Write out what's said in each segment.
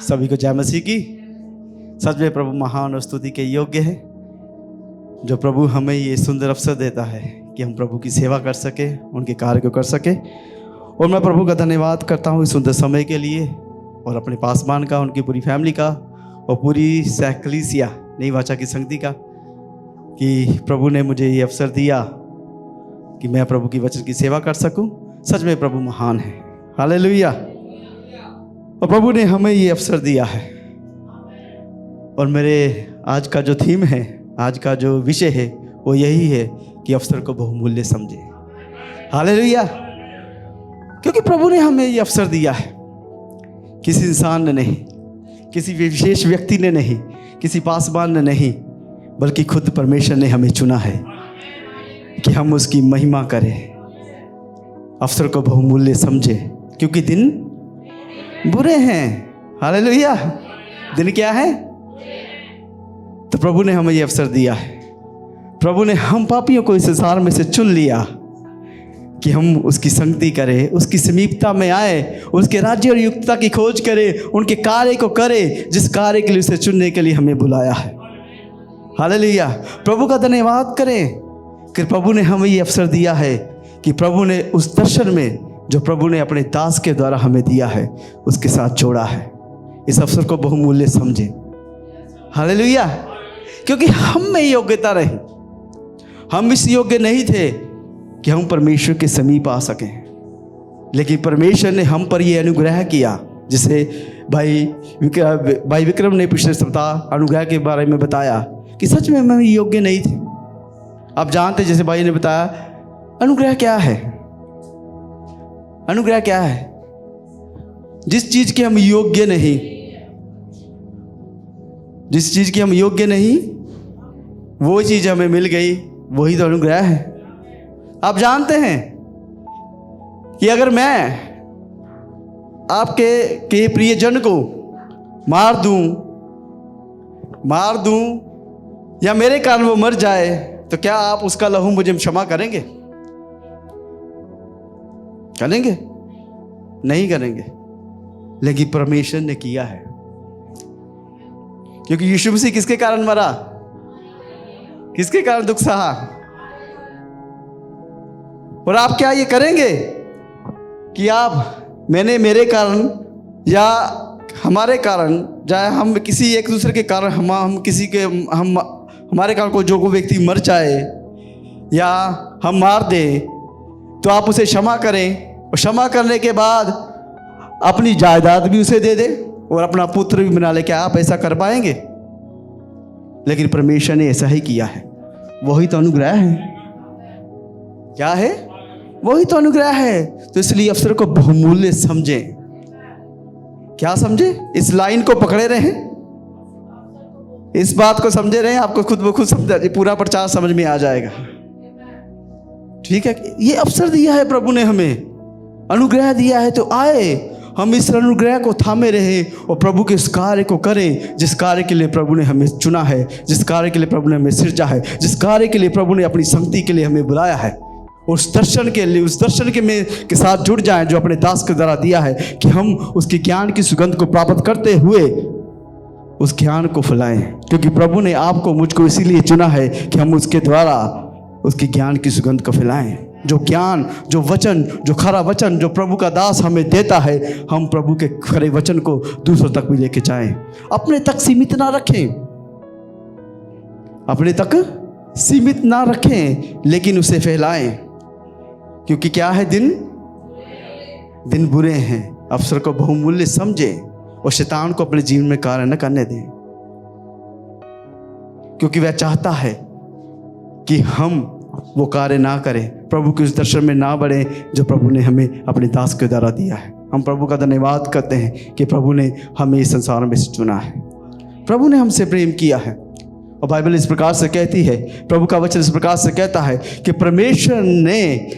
सभी को जय मसीह की। सच में प्रभु महान और स्तुति के योग्य है, जो प्रभु हमें ये सुंदर अवसर देता है कि हम प्रभु की सेवा कर सके, उनके कार्य को कर सके। और मैं प्रभु का धन्यवाद करता हूँ इस सुंदर समय के लिए, और अपने पासवान का, उनकी पूरी फैमिली का और पूरी सहकलीसिया नई वाचा की संगति का, कि प्रभु ने मुझे ये अवसर दिया कि मैं प्रभु की वचन की सेवा कर सकूं। सच में प्रभु महान है। हालेलुया। और प्रभु ने हमें ये अवसर दिया है। और मेरे आज का जो थीम है, आज का जो विषय है, वो यही है कि अवसर को बहुमूल्य समझे। हालेलुया। क्योंकि प्रभु ने हमें ये अवसर दिया है, किसी इंसान ने नहीं, किसी विशेष व्यक्ति ने नहीं, किसी पासवान ने नहीं, बल्कि खुद परमेश्वर ने हमें चुना है कि हम उसकी महिमा करें, अवसर को बहुमूल्य समझे। क्योंकि दिन बुरे हैं। हालेलुया। दिन क्या है? तो प्रभु ने हमें ये अवसर दिया है। प्रभु ने हम पापियों को इस संसार में से चुन लिया कि हम उसकी संगति करें, उसकी समीपता में आए, उसके राज्य और युक्तता की खोज करें, उनके कार्य को करें, जिस कार्य के लिए उसे चुनने के लिए हमें बुलाया है। हालेलुया। प्रभु का धन्यवाद करें कि प्रभु ने हमें ये अवसर दिया है, कि प्रभु ने उस दर्शन में जो प्रभु ने अपने दास के द्वारा हमें दिया है, उसके साथ जोड़ा है। इस अवसर को बहुमूल्य समझे। हालेलुया। क्योंकि हम में योग्यता रही, हम इस योग्य नहीं थे कि हम परमेश्वर के समीप आ सकें, लेकिन परमेश्वर ने हम पर यह अनुग्रह किया, जिसे भाई विक्रम ने पिछले सप्ताह अनुग्रह के बारे में बताया कि सच में हम योग्य नहीं थे। आप जानते, जैसे भाई ने बताया, अनुग्रह क्या है? अनुग्रह क्या है? जिस चीज के हम योग्य नहीं, जिस चीज की हम योग्य नहीं, वो चीज हमें मिल गई, वही तो अनुग्रह है। आप जानते हैं कि अगर मैं आपके प्रियजन को मार दूं या मेरे कारण वो मर जाए, तो क्या आप उसका लहू मुझे क्षमा करेंगे? करेंगे? नहीं करेंगे। लेकिन परमेश्वर ने किया है। क्योंकि यीशु मसीह किसके कारण मरा? किसके कारण दुख सहा? और आप क्या ये करेंगे कि आप मेरे कारण या हमारे कारण, चाहे हम किसी एक दूसरे के कारण, हमारे कारण कोई व्यक्ति मर जाए या हम मार दें, तो आप उसे क्षमा करें, और क्षमा करने के बाद अपनी जायदाद भी उसे दे दें और अपना पुत्र भी बना ले। क्या आप ऐसा कर पाएंगे? लेकिन परमेश्वर ने ऐसा ही किया है। वही तो अनुग्रह है। क्या है? वही तो अनुग्रह है। तो इसलिए अवसर को बहुमूल्य समझें। क्या समझे? इस लाइन को पकड़े रहें, इस बात को समझे रहें, आपको खुद ब खुद समझ, पूरा प्रचार समझ में आ जाएगा। ठीक है? ये अवसर दिया है प्रभु ने हमें, अनुग्रह दिया है, तो आए हम इस अनुग्रह को थामे रहें और प्रभु के इस कार्य को करें, जिस कार्य के लिए प्रभु ने हमें चुना है, जिस कार्य के लिए प्रभु ने हमें सिरजा है, जिस कार्य के लिए प्रभु ने अपनी संगति के लिए हमें बुलाया है। उस दर्शन के साथ जुड़ जाएं जो अपने दास के द्वारा दिया है, कि हम उसके ज्ञान की सुगंध को प्राप्त करते हुए उस ज्ञान को फैलाएं। क्योंकि प्रभु ने आपको, मुझको इसीलिए चुना है कि हम उसके द्वारा उसके ज्ञान की सुगंध को फैलाएं। जो ज्ञान, जो वचन, जो खरा वचन जो प्रभु का दास हमें देता है, हम प्रभु के खरे वचन को दूसरों तक भी लेके जाएं। अपने तक सीमित ना रखें, अपने तक सीमित ना रखें, लेकिन उसे फैलाएं। क्योंकि क्या है? दिन बुरे हैं। अवसर को बहुमूल्य समझें और शैतान को अपने जीवन में कार्य न करने दें, क्योंकि वह चाहता है कि हम वो कार्य ना करें, प्रभु के उस दर्शन में ना बढ़े जो प्रभु ने हमें अपने दास के द्वारा दिया है। हम प्रभु का धन्यवाद करते हैं कि प्रभु ने हमें इस संसार में से चुना है। प्रभु ने हमसे प्रेम किया है। और बाइबल इस प्रकार से कहती है, प्रभु का वचन इस प्रकार से कहता है कि परमेश्वर ने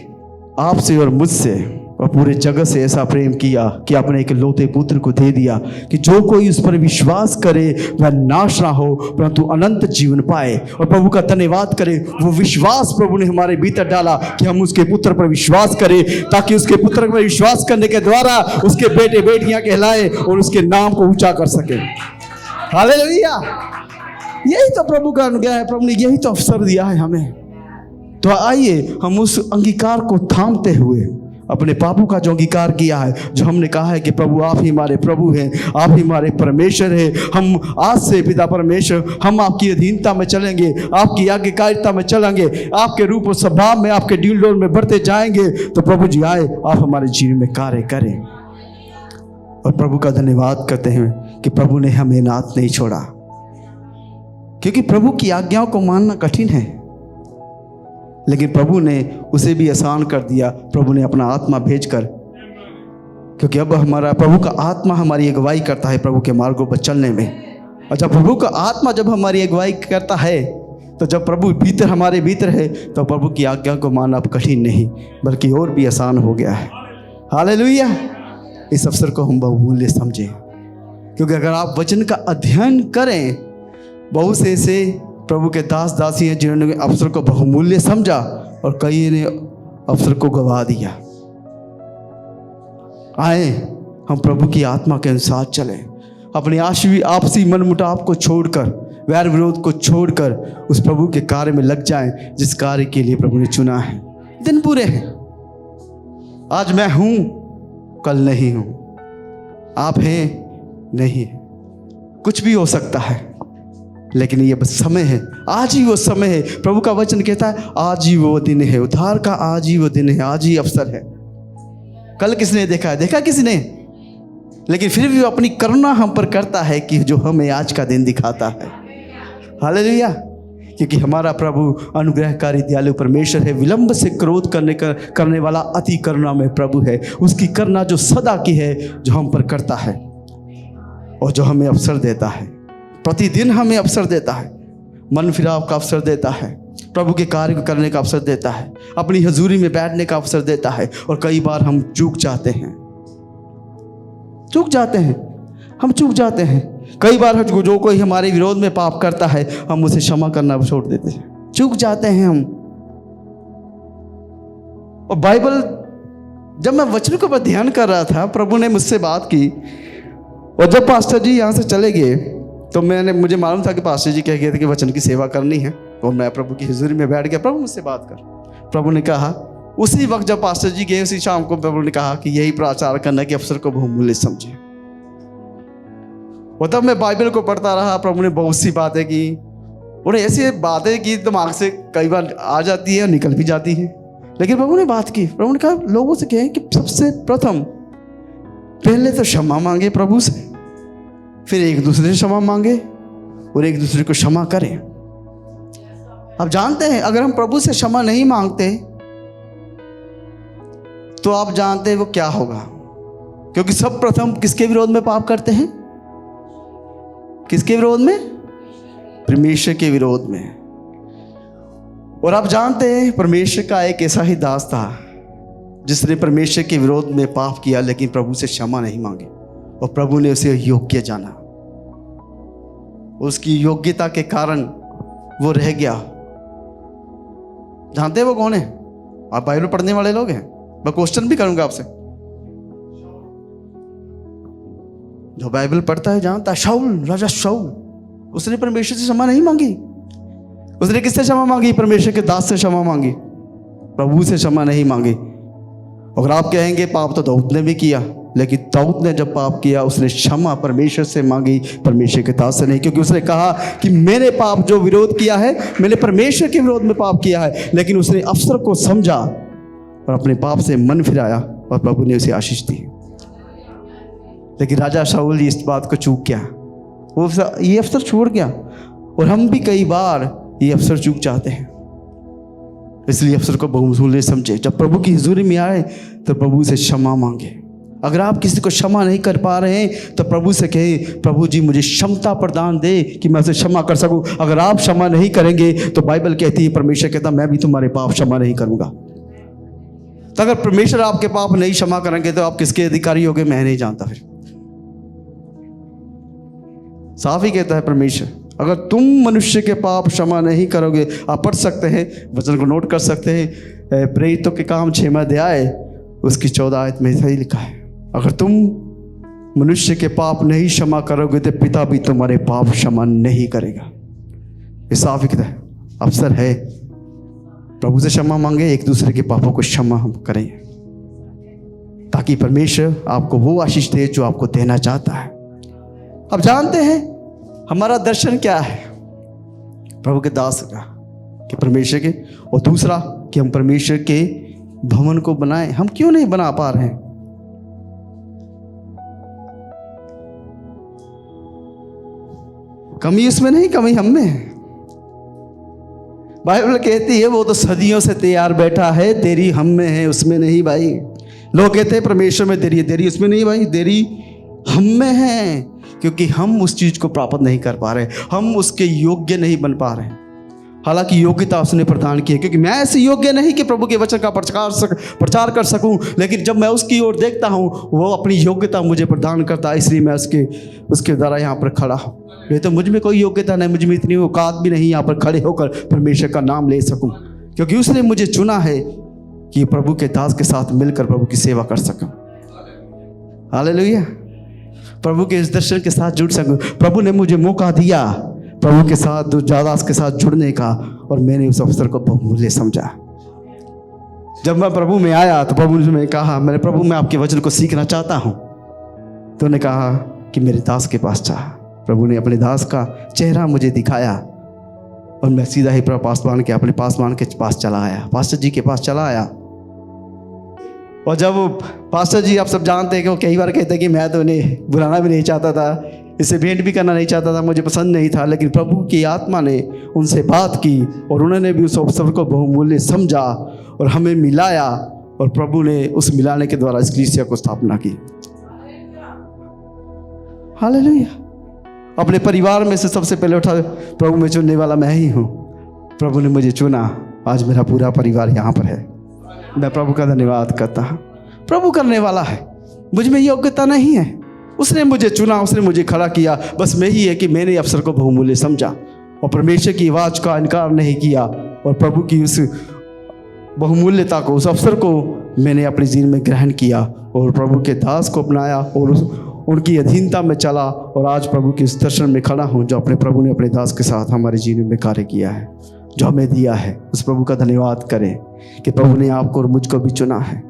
आपसे और मुझसे और पूरे जगत से ऐसा प्रेम किया कि अपने एक लौते पुत्र को दे दिया कि जो कोई उस पर विश्वास करे वह नाश ना हो परंतु अनंत जीवन पाए। और प्रभु का धन्यवाद करें, वो विश्वास प्रभु ने हमारे भीतर डाला कि हम उसके पुत्र पर विश्वास करें, ताकि उसके पुत्र पर विश्वास करने के द्वारा उसके बेटे बेटियां कहलाए और उसके नाम को ऊंचा कर सके। हालेलुया। यही तो प्रभु का अनुग्रह है, प्रभु ने यही तो अवसर दिया है हमें। तो आइए हम उस अंगीकार को थामते हुए अपने पापों का जो अंगीकार किया है, जो हमने कहा है कि प्रभु आप ही हमारे प्रभु हैं, आप ही हमारे परमेश्वर हैं, हम आज से पिता परमेश्वर हम आपकी अधीनता में चलेंगे, आपकी आज्ञाकारिता में चलेंगे, आपके रूप और स्वभाव में, आपके डील डोल में बढ़ते जाएंगे। तो प्रभु जी आए, आप हमारे जीवन में कार्य करें। और प्रभु का धन्यवाद करते हैं कि प्रभु ने हमें नाथ नहीं छोड़ा, क्योंकि प्रभु की आज्ञाओं को मानना कठिन है, लेकिन प्रभु ने उसे भी आसान कर दिया। प्रभु ने अपना आत्मा भेजकर, क्योंकि अब हमारा प्रभु का आत्मा हमारी अगुवाई करता है प्रभु के मार्गों पर चलने में। और जब प्रभु का आत्मा जब हमारी अगुवाई करता है, तो जब प्रभु भीतर हमारे भीतर है, तो प्रभु की आज्ञा को मानना अब कठिन नहीं बल्कि और भी आसान हो गया है। हालेलुया। इस अवसर को हम बहुमूल्य समझें, क्योंकि अगर आप वचन का अध्ययन करें, बहुत से ऐसे प्रभु के दास दासी हैं जिन्होंने अवसर को बहुमूल्य समझा और कई ने अवसर को गवा दिया। आए हम प्रभु की आत्मा के अनुसार चलें, अपने आपसी मनमुटाव को छोड़कर, वैर विरोध को छोड़कर उस प्रभु के कार्य में लग जाएं जिस कार्य के लिए प्रभु ने चुना है। दिन बुरे हैं, आज मैं हूं कल नहीं हूं, आप हैं नहीं, कुछ भी हो सकता है, लेकिन ये बस समय है, आज ही वो समय है। प्रभु का वचन कहता है आज ही वो दिन है, उद्धार का आज ही वो दिन है, आज ही अवसर है। कल किसने देखा है? देखा किसी ने? लेकिन फिर भी वो अपनी करुणा हम पर करता है कि जो हमें आज का दिन दिखाता है। हालेलुया। क्योंकि हमारा प्रभु अनुग्रहकारी दयालु परमेश्वर है, विलंब से क्रोध करने वाला अति करुणा में प्रभु है। उसकी करुणा जो सदा की है, जो हम पर करता है और जो हमें अवसर देता है, प्रतिदिन हमें अवसर देता है, मन फिराव का अवसर देता है, प्रभु के कार्य को करने का अवसर देता है, अपनी हजूरी में बैठने का अवसर देता है। और कई बार हम चूक जाते हैं, हम चूक जाते हैं। कई बार जो कोई हमारे विरोध में पाप करता है, हम उसे क्षमा करना छोड़ देते हैं, चूक जाते हैं हम। और बाइबल, जब मैं वचन को ध्यान कर रहा था, प्रभु ने मुझसे बात की, और जब पास्टर जी यहाँ से चले गए तो मुझे मालूम था कि पास्टर जी कह गए थे कि वचन की सेवा करनी है, और मैं प्रभु की हुजूरी में बैठ गया। प्रभु मुझसे बात कर, प्रभु ने कहा उसी वक्त जब पास्टर जी गए, उसी शाम को प्रभु ने कहा कि यही प्रचार करना कि अवसर को बहुमूल्य समझे। और तब मैं बाइबल को पढ़ता रहा, प्रभु ने बहुत सी बातें की, और ऐसी बातें की दिमाग से कई बार आ जाती है और निकल भी जाती है। लेकिन प्रभु ने बात की, प्रभु ने कहा लोगों से कहें कि सबसे प्रथम पहले तो क्षमा मांगे प्रभु से, फिर एक दूसरे से क्षमा मांगे और एक दूसरे को क्षमा करें। अब जानते हैं अगर हम प्रभु से क्षमा नहीं मांगते तो आप जानते हैं वो क्या होगा, क्योंकि सब प्रथम किसके विरोध में पाप करते हैं? किसके विरोध में? परमेश्वर के विरोध में। और आप जानते हैं परमेश्वर का एक ऐसा ही दास था जिसने परमेश्वर के विरोध में पाप किया, लेकिन प्रभु से क्षमा नहीं मांगी, और प्रभु ने उसे योग्य जाना। उसकी योग्यता के कारण वो रह गया। जानते हैं वो कौन है? आप बाइबल पढ़ने वाले लोग हैं। मैं क्वेश्चन भी करूंगा आपसे, जो बाइबल पढ़ता है जानता है, शाऊल, राजा शाऊल, उसने परमेश्वर से क्षमा नहीं मांगी। उसने किससे क्षमा मांगी? परमेश्वर के दास से क्षमा मांगी, प्रभु से क्षमा नहीं मांगी। अगर आप कहेंगे पाप तो दाऊद ने भी किया, लेकिन दाऊद ने जब पाप किया उसने क्षमा परमेश्वर से मांगी, परमेश्वर के दास से नहीं, क्योंकि उसने कहा कि मैंने पाप जो विरोध किया है, मैंने परमेश्वर के विरोध में पाप किया है। लेकिन उसने अवसर को समझा और अपने पाप से मन फिराया और प्रभु ने उसे आशीष दी। लेकिन राजा शाऊल इस बात को चूक गया, वो ये अवसर छोड़ गया। और हम भी कई बार ये अवसर चूक जाते हैं, इसलिए अवसर को बहुमूल्य समझे। जब प्रभु की हुजूरी में आए तो प्रभु से क्षमा मांगे। अगर आप किसी को क्षमा नहीं कर पा रहे हैं तो प्रभु से कहें, प्रभु जी मुझे क्षमता प्रदान दे कि मैं उसे क्षमा कर सकूं। अगर आप क्षमा नहीं करेंगे तो बाइबल कहती है, परमेश्वर कहता मैं भी तुम्हारे पाप क्षमा नहीं करूंगा। तो अगर परमेश्वर आपके पाप नहीं क्षमा करेंगे तो आप किसके अधिकारी होगे, मैं नहीं जानता। फिर साफ ही कहता है परमेश्वर, अगर तुम मनुष्य के पाप क्षमा नहीं करोगे, आप पढ़ सकते हैं, वचन को नोट कर सकते हैं, प्रेरितों के काम 6वां अध्याय उसकी 14 आयत में सही लिखा है, अगर तुम मनुष्य के पाप नहीं क्षमा करोगे तो पिता भी तुम्हारे पाप क्षमा नहीं करेगा। ये साफ ही कहता है। अवसर है प्रभु से क्षमा मांगे, एक दूसरे के पापों को क्षमा हम करें, ताकि परमेश्वर आपको वो आशीष दे जो आपको देना चाहता है। अब जानते हैं हमारा दर्शन क्या है प्रभु के दास का, कि परमेश्वर के, और दूसरा कि हम परमेश्वर के भवन को बनाएं। हम क्यों नहीं बना पा रहे हैं? कमी उसमें नहीं, कमी हम में है। बाइबल कहती है वो तो सदियों से तैयार बैठा है, देरी हम में है, उसमें नहीं भाई। लोग कहते हैं परमेश्वर में देरी है, देरी उसमें नहीं भाई, देरी हम में है, क्योंकि हम उस चीज को प्राप्त नहीं कर पा रहे, हम उसके योग्य नहीं बन पा रहे। हालांकि योग्यता उसने प्रदान की है, क्योंकि मैं ऐसे योग्य नहीं कि प्रभु के वचन का प्रचार कर सकूं, लेकिन जब मैं उसकी ओर देखता हूं वो अपनी योग्यता मुझे प्रदान करता है, इसलिए मैं उसके द्वारा यहाँ पर खड़ा हूँ। नहीं तो मुझ में कोई योग्यता नहीं, मुझ में इतनी औकात भी नहीं यहाँ पर खड़े होकर परमेश्वर का नाम ले सकूं, क्योंकि उसने मुझे चुना है कि प्रभु के दास के साथ मिलकर प्रभु की सेवा कर सकूं। हालेलुया। प्रभु के इस दर्शन के साथ जुड़ सकूं। प्रभु ने मुझे मौका दिया प्रभु के साथ, दास के साथ जुड़ने का, और मैंने उस अवसर को बहुमूल्य समझा। जब मैं प्रभु में आया तो प्रभु ने कहा, मैंने प्रभु मैं आपके वचन को सीखना चाहता हूँ। तो उन्होंने कहा कि मेरे दास के पास जा। प्रभु ने अपने दास का चेहरा मुझे दिखाया और मैं सीधा ही प्रभु पासवान के अपने पासवान के पास चला आया, पास्टर जी के पास चला आया। और जब पास्टर जी, आप सब जानते हैं कि वो कई बार कहते हैं कि मैं तो उन्हें बुलाना भी नहीं चाहता था, इससे भेंट भी करना नहीं चाहता था, मुझे पसंद नहीं था, लेकिन प्रभु की आत्मा ने उनसे बात की और उन्होंने भी उस अवसर को बहुमूल्य समझा और हमें मिलाया, और प्रभु ने उस मिलाने के द्वारा इस कलीसिया को स्थापना की। हालेलुया। अपने परिवार में से सबसे पहले उठा प्रभु में चुनने वाला मैं ही हूँ। प्रभु ने मुझे चुना, आज मेरा पूरा परिवार यहाँ पर है। मैं प्रभु का धन्यवाद करता हूँ। प्रभु करने वाला है, मुझ में योग्यता नहीं है, उसने मुझे चुना, उसने मुझे खड़ा किया। बस मैं ही है कि मैंने अवसर को बहुमूल्य समझा और परमेश्वर की आवाज़ का इनकार नहीं किया, और प्रभु की उस बहुमूल्यता को, उस अवसर को मैंने अपने जीवन में ग्रहण किया और प्रभु के दास को अपनाया और उनकी अधीनता में चला, और आज प्रभु के इस दर्शन में खड़ा हूँ जो अपने प्रभु ने अपने दास के साथ हमारे जीवन में कार्य किया है, जो हमें दिया है। उस प्रभु का धन्यवाद करें कि प्रभु ने आपको और मुझको भी चुना है।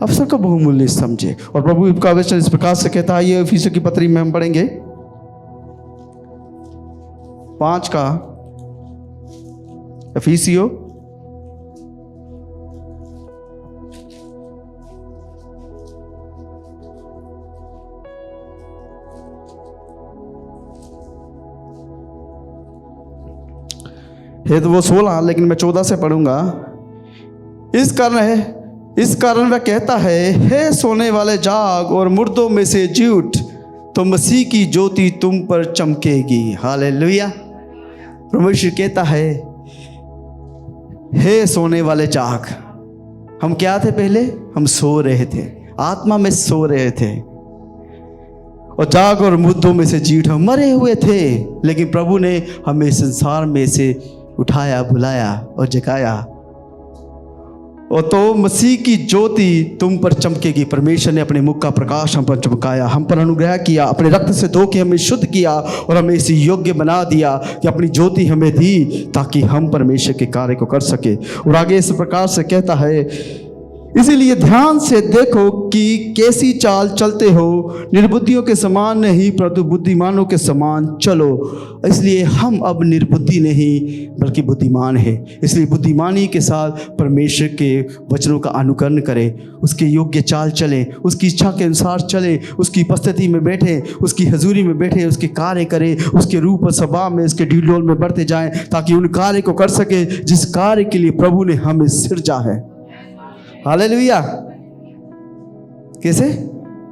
अवसर को बहुमूल्य समझे। और प्रभु का वचन इस प्रकार से कहता है, ये इफिसियों की पत्री में हम पढ़ेंगे 5 का, इफिसियों 6 तो वो 16, लेकिन मैं 14 से पढ़ूंगा। इस कारण वह कहता है, हे सोने वाले जाग और मुर्दों में से जी उठ, तो मसीह की ज्योति तुम पर चमकेगी। हालेलुया। परमेश्वर कहता है, हे सोने वाले जाग। हम क्या थे पहले? हम सो रहे थे, आत्मा में सो रहे थे, और जाग और मुर्दों में से जी उठ, हम मरे हुए थे, लेकिन प्रभु ने हमें संसार में से उठाया, बुलाया और जगाया। और तो मसीह की ज्योति तुम पर चमकेगी। परमेश्वर ने अपने मुख का प्रकाश हम पर चमकाया, हम पर अनुग्रह किया, अपने रक्त से धो के हमें शुद्ध किया और हमें इसी योग्य बना दिया कि अपनी ज्योति हमें दी ताकि हम परमेश्वर के कार्य को कर सके। और आगे इस प्रकार से कहता है, इसीलिए ध्यान से देखो कि कैसी चाल चलते हो, निर्बुद्धियों के समान नहीं परंतु बुद्धिमानों के समान चलो। इसलिए हम अब निर्बुद्धि नहीं बल्कि बुद्धिमान हैं। इसलिए बुद्धिमानी के साथ परमेश्वर के वचनों का अनुकरण करें, उसके योग्य चाल चलें, उसकी इच्छा के अनुसार चलें, उसकी उपस्थिति में बैठें, उसकी हजूरी में बैठें, उसके कार्य करें, उसके रूप और सभा में, उसके ढीलोल में बढ़ते जाएं, ताकि उन कार्य को कर सके जिस कार्य के लिए प्रभु ने हमें सिरजा है। हालेलुया। कैसे?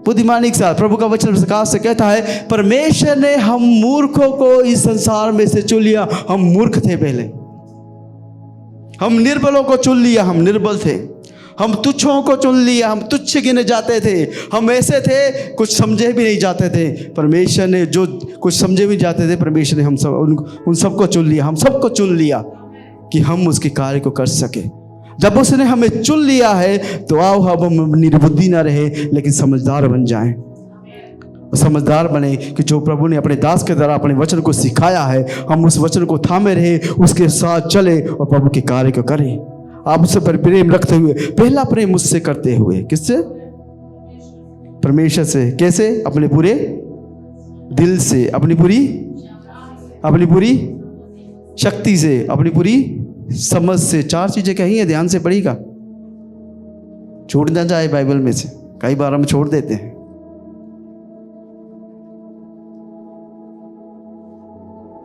बुद्धिमानी के साथ। प्रभु का वचन प्रकाश से कहता है, परमेश्वर ने हम मूर्खों को इस संसार में से चुन लिया। हम मूर्ख थे पहले, हम निर्बलों को चुन लिया, हम निर्बल थे। हम तुच्छों को चुन लिया, हम तुच्छ गिने जाते थे, हम ऐसे थे कुछ समझे भी नहीं जाते थे। परमेश्वर ने जो कुछ समझे भी जाते थे, परमेश्वर ने हम सब उन सबको चुन लिया, हम सबको चुन लिया कि हम उसके कार्य को कर सके। जब उसने हमें चुन लिया है तो आओ अब हम निर्बुद्धि ना रहे लेकिन समझदार बन जाएं। समझदार बने कि जो प्रभु ने अपने दास के द्वारा अपने वचन को सिखाया है, हम उस वचन को थामे रहे, उसके साथ चले और प्रभु के कार्य को करें। आप उससे प्रेम रखते हुए, पहला प्रेम उससे करते हुए, किससे? परमेश्वर से। कैसे? अपने पूरे दिल से, अपनी पूरी शक्ति से, अपनी पूरी समझ से। 4 चीजें कही है, ध्यान से पढ़िएगा, छूट ना जाए बाइबल में से। कई बार हम छोड़ देते हैं।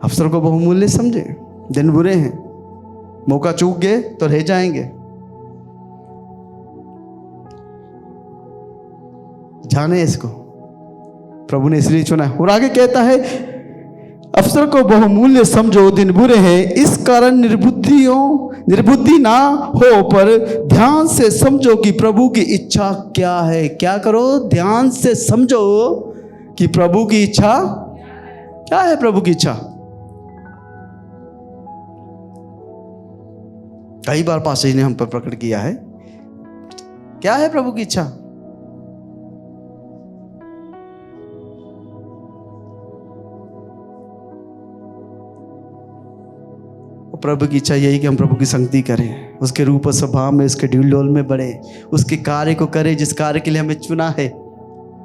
अवसर को बहुमूल्य समझे, दिन बुरे हैं, मौका चूक गए तो रह जाएंगे। जाने इसको, प्रभु ने इसलिए चुना। और आगे कहता है, अवसर को बहुमूल्य समझो, दिन बुरे हैं, इस कारण निर्बुद्धि ना हो, पर ध्यान से समझो कि प्रभु की इच्छा क्या है। क्या करो? ध्यान से समझो कि प्रभु की इच्छा क्या है। प्रभु की इच्छा कई बार पास्टर जी ने हम पर प्रकट किया है। क्या है प्रभु की इच्छा? प्रभु की इच्छा यही कि हम प्रभु की संगति करें, उसके रूप और स्वभाव में, उसके ढील डोल में बढ़े, उसके कार्य को करें जिस कार्य के लिए हमें चुना है।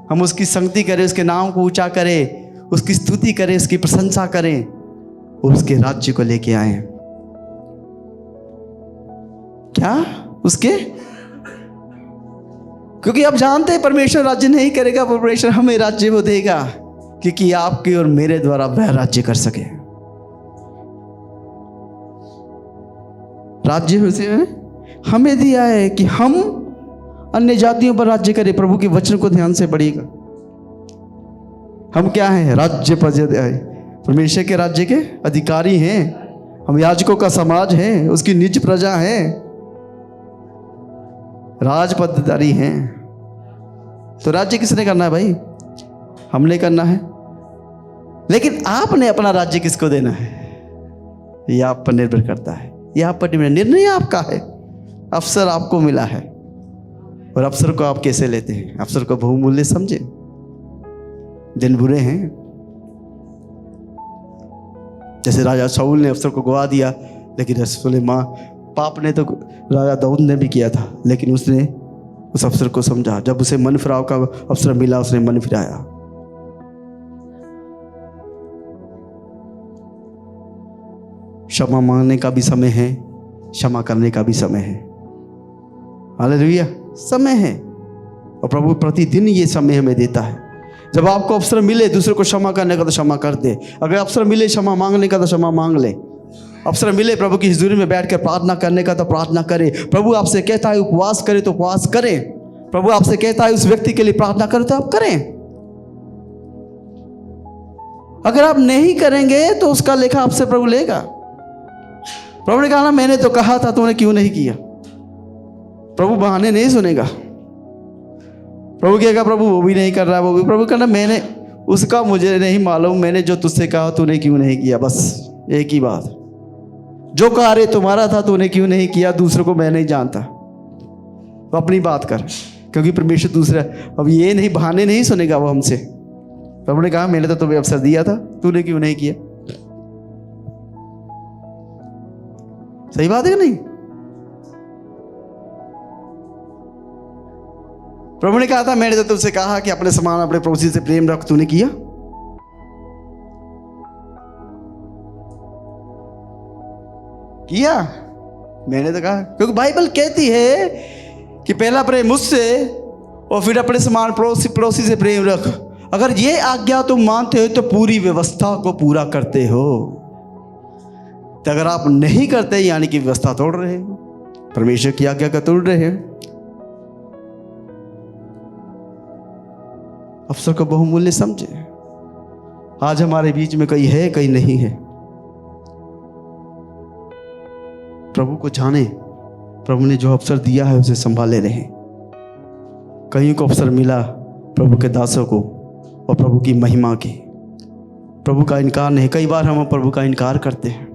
हम उसकी संगति करें, उसके नाम को ऊंचा करें, उसकी स्तुति करें, उसकी प्रशंसा करें और उसके राज्य को लेके आए। क्या? उसके, क्योंकि आप जानते हैं परमेश्वर राज्य नहीं करेगा, परमेश्वर हमें राज्य वो देगा, क्योंकि आपके और मेरे द्वारा वह राज्य कर सके। राज्य उसे हमें दिया है कि हम अन्य जातियों पर राज्य करें। प्रभु के वचन को ध्यान से पढ़िएगा। हम क्या हैं? राज्य परमेश्वर के राज्य के अधिकारी हैं। हम याजकों का समाज है, उसकी निज प्रजा है, राज पदाधिकारी हैं। तो राज्य किसने करना है भाई? हमने करना है। लेकिन आपने अपना राज्य किसको देना है, यह आप पर निर्भर करता है। यह आप पर निर्णय आपका है। अवसर आपको मिला है और अवसर को आप कैसे लेते हैं? अवसर को बहुमूल्य समझे। दिन बुरे हैं, जैसे राजा शाऊल ने अवसर को गवा दिया, लेकिन सुलेमान पाप ने तो राजा दाऊद ने भी किया था, लेकिन उसने उस अवसर को समझा। जब उसे मन फिराव का अवसर मिला, उसने मन फिराया। क्षमा मांगने का भी समय है, क्षमा करने का भी समय है। हालेलुया, समय है। और प्रभु प्रतिदिन ये समय हमें देता है। जब आपको अवसर मिले दूसरे को क्षमा करने का तो क्षमा कर दे। अगर अवसर मिले क्षमा मांगने का तो क्षमा मांग ले। अवसर मिले प्रभु की हुजूरी में बैठ कर प्रार्थना करने का तो प्रार्थना करे। प्रभु आपसे कहता है उपवास करे तो उपवास करें। प्रभु आपसे कहता है उस व्यक्ति के लिए प्रार्थना करें तो आप करें। अगर आप नहीं करेंगे तो उसका लेखा आपसे प्रभु लेगा। प्रभु ने कहा ना, मैंने तो कहा था, तूने क्यों नहीं किया। प्रभु बहाने नहीं सुनेगा। प्रभु कहेगा प्रभु वो भी नहीं कर रहा है, वो भी। प्रभु कहना, मैंने उसका मुझे नहीं मालूम, मैंने जो तुझसे कहा तूने क्यों नहीं किया। बस एक ही बात, जो कार्य तुम्हारा था तूने क्यों नहीं किया, दूसरों को मैं नहीं जानता। तो अपनी बात कर, क्योंकि परमेश्वर दूसरा, अब ये नहीं बहाने नहीं सुनेगा वो हमसे। प्रभु ने कहा मैंने तो तुम्हें अवसर दिया था, तूने क्यों नहीं किया। सही बात है कि नहीं? प्रभु ने कहा था मैंने तो तुमसे कहा कि अपने समान अपने पड़ोसी से प्रेम रख, तूने किया। किया? मैंने तो कहा, क्योंकि बाइबल कहती है कि पहला प्रेम मुझसे और फिर अपने समान पड़ोसी से प्रेम रख। अगर ये आज्ञा तुम मानते हो तो पूरी व्यवस्था को पूरा करते हो। तो अगर आप नहीं करते यानी कि व्यवस्था तोड़ रहे हो, परमेश्वर की आज्ञा का तोड़ रहे हैं। अवसर को बहुमूल्य समझे। आज हमारे बीच में कई है कई नहीं है। प्रभु को जाने, प्रभु ने जो अवसर दिया है उसे संभाले रहें। कईयों को अवसर मिला प्रभु के दासों को और प्रभु की महिमा की, प्रभु का इनकार नहीं। कई बार हम प्रभु का इनकार करते हैं,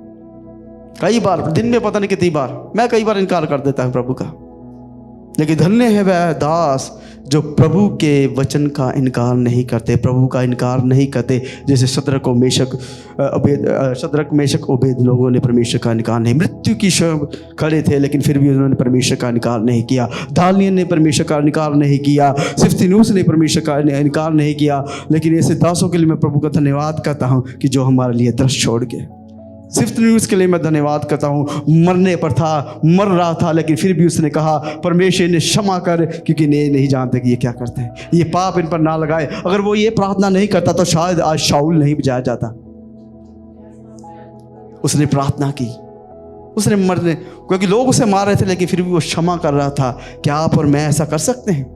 कई बार दिन में पता नहीं कितनी बार, मैं कई बार इनकार कर देता हूँ प्रभु का। लेकिन धन्य है वह दास जो प्रभु के वचन का इनकार नहीं करते, प्रभु का इनकार नहीं करते। जैसे शद्रक मेशक ओबेद लोगों ने परमेश्वर का इनकार नहीं, मृत्यु की खड़े थे लेकिन फिर भी उन्होंने परमेश्वर का इनकार नहीं किया। दानियेल ने परमेश्वर का इनकार नहीं किया, सिफ्तिनुस ने परमेश्वर का इनकार नहीं किया। लेकिन ऐसे दासों के लिए मैं प्रभु का धन्यवाद करता हूँ कि जो हमारे लिए दृश्य छोड़ गए। सिफ्तिनुस के लिए मैं धन्यवाद करता हूँ, मरने पर था, मर रहा था, लेकिन फिर भी उसने कहा परमेश्वर ने क्षमा कर, क्योंकि ये नहीं जानते कि ये क्या करते हैं, ये पाप इन पर ना लगाए। अगर वो ये प्रार्थना नहीं करता तो शायद आज शाऊल नहीं बजाया जाता। उसने प्रार्थना की, उसने मरने, क्योंकि लोग उसे मार रहे थे लेकिन फिर भी वो क्षमा कर रहा था। क्या आप और मैं ऐसा कर सकते हैं?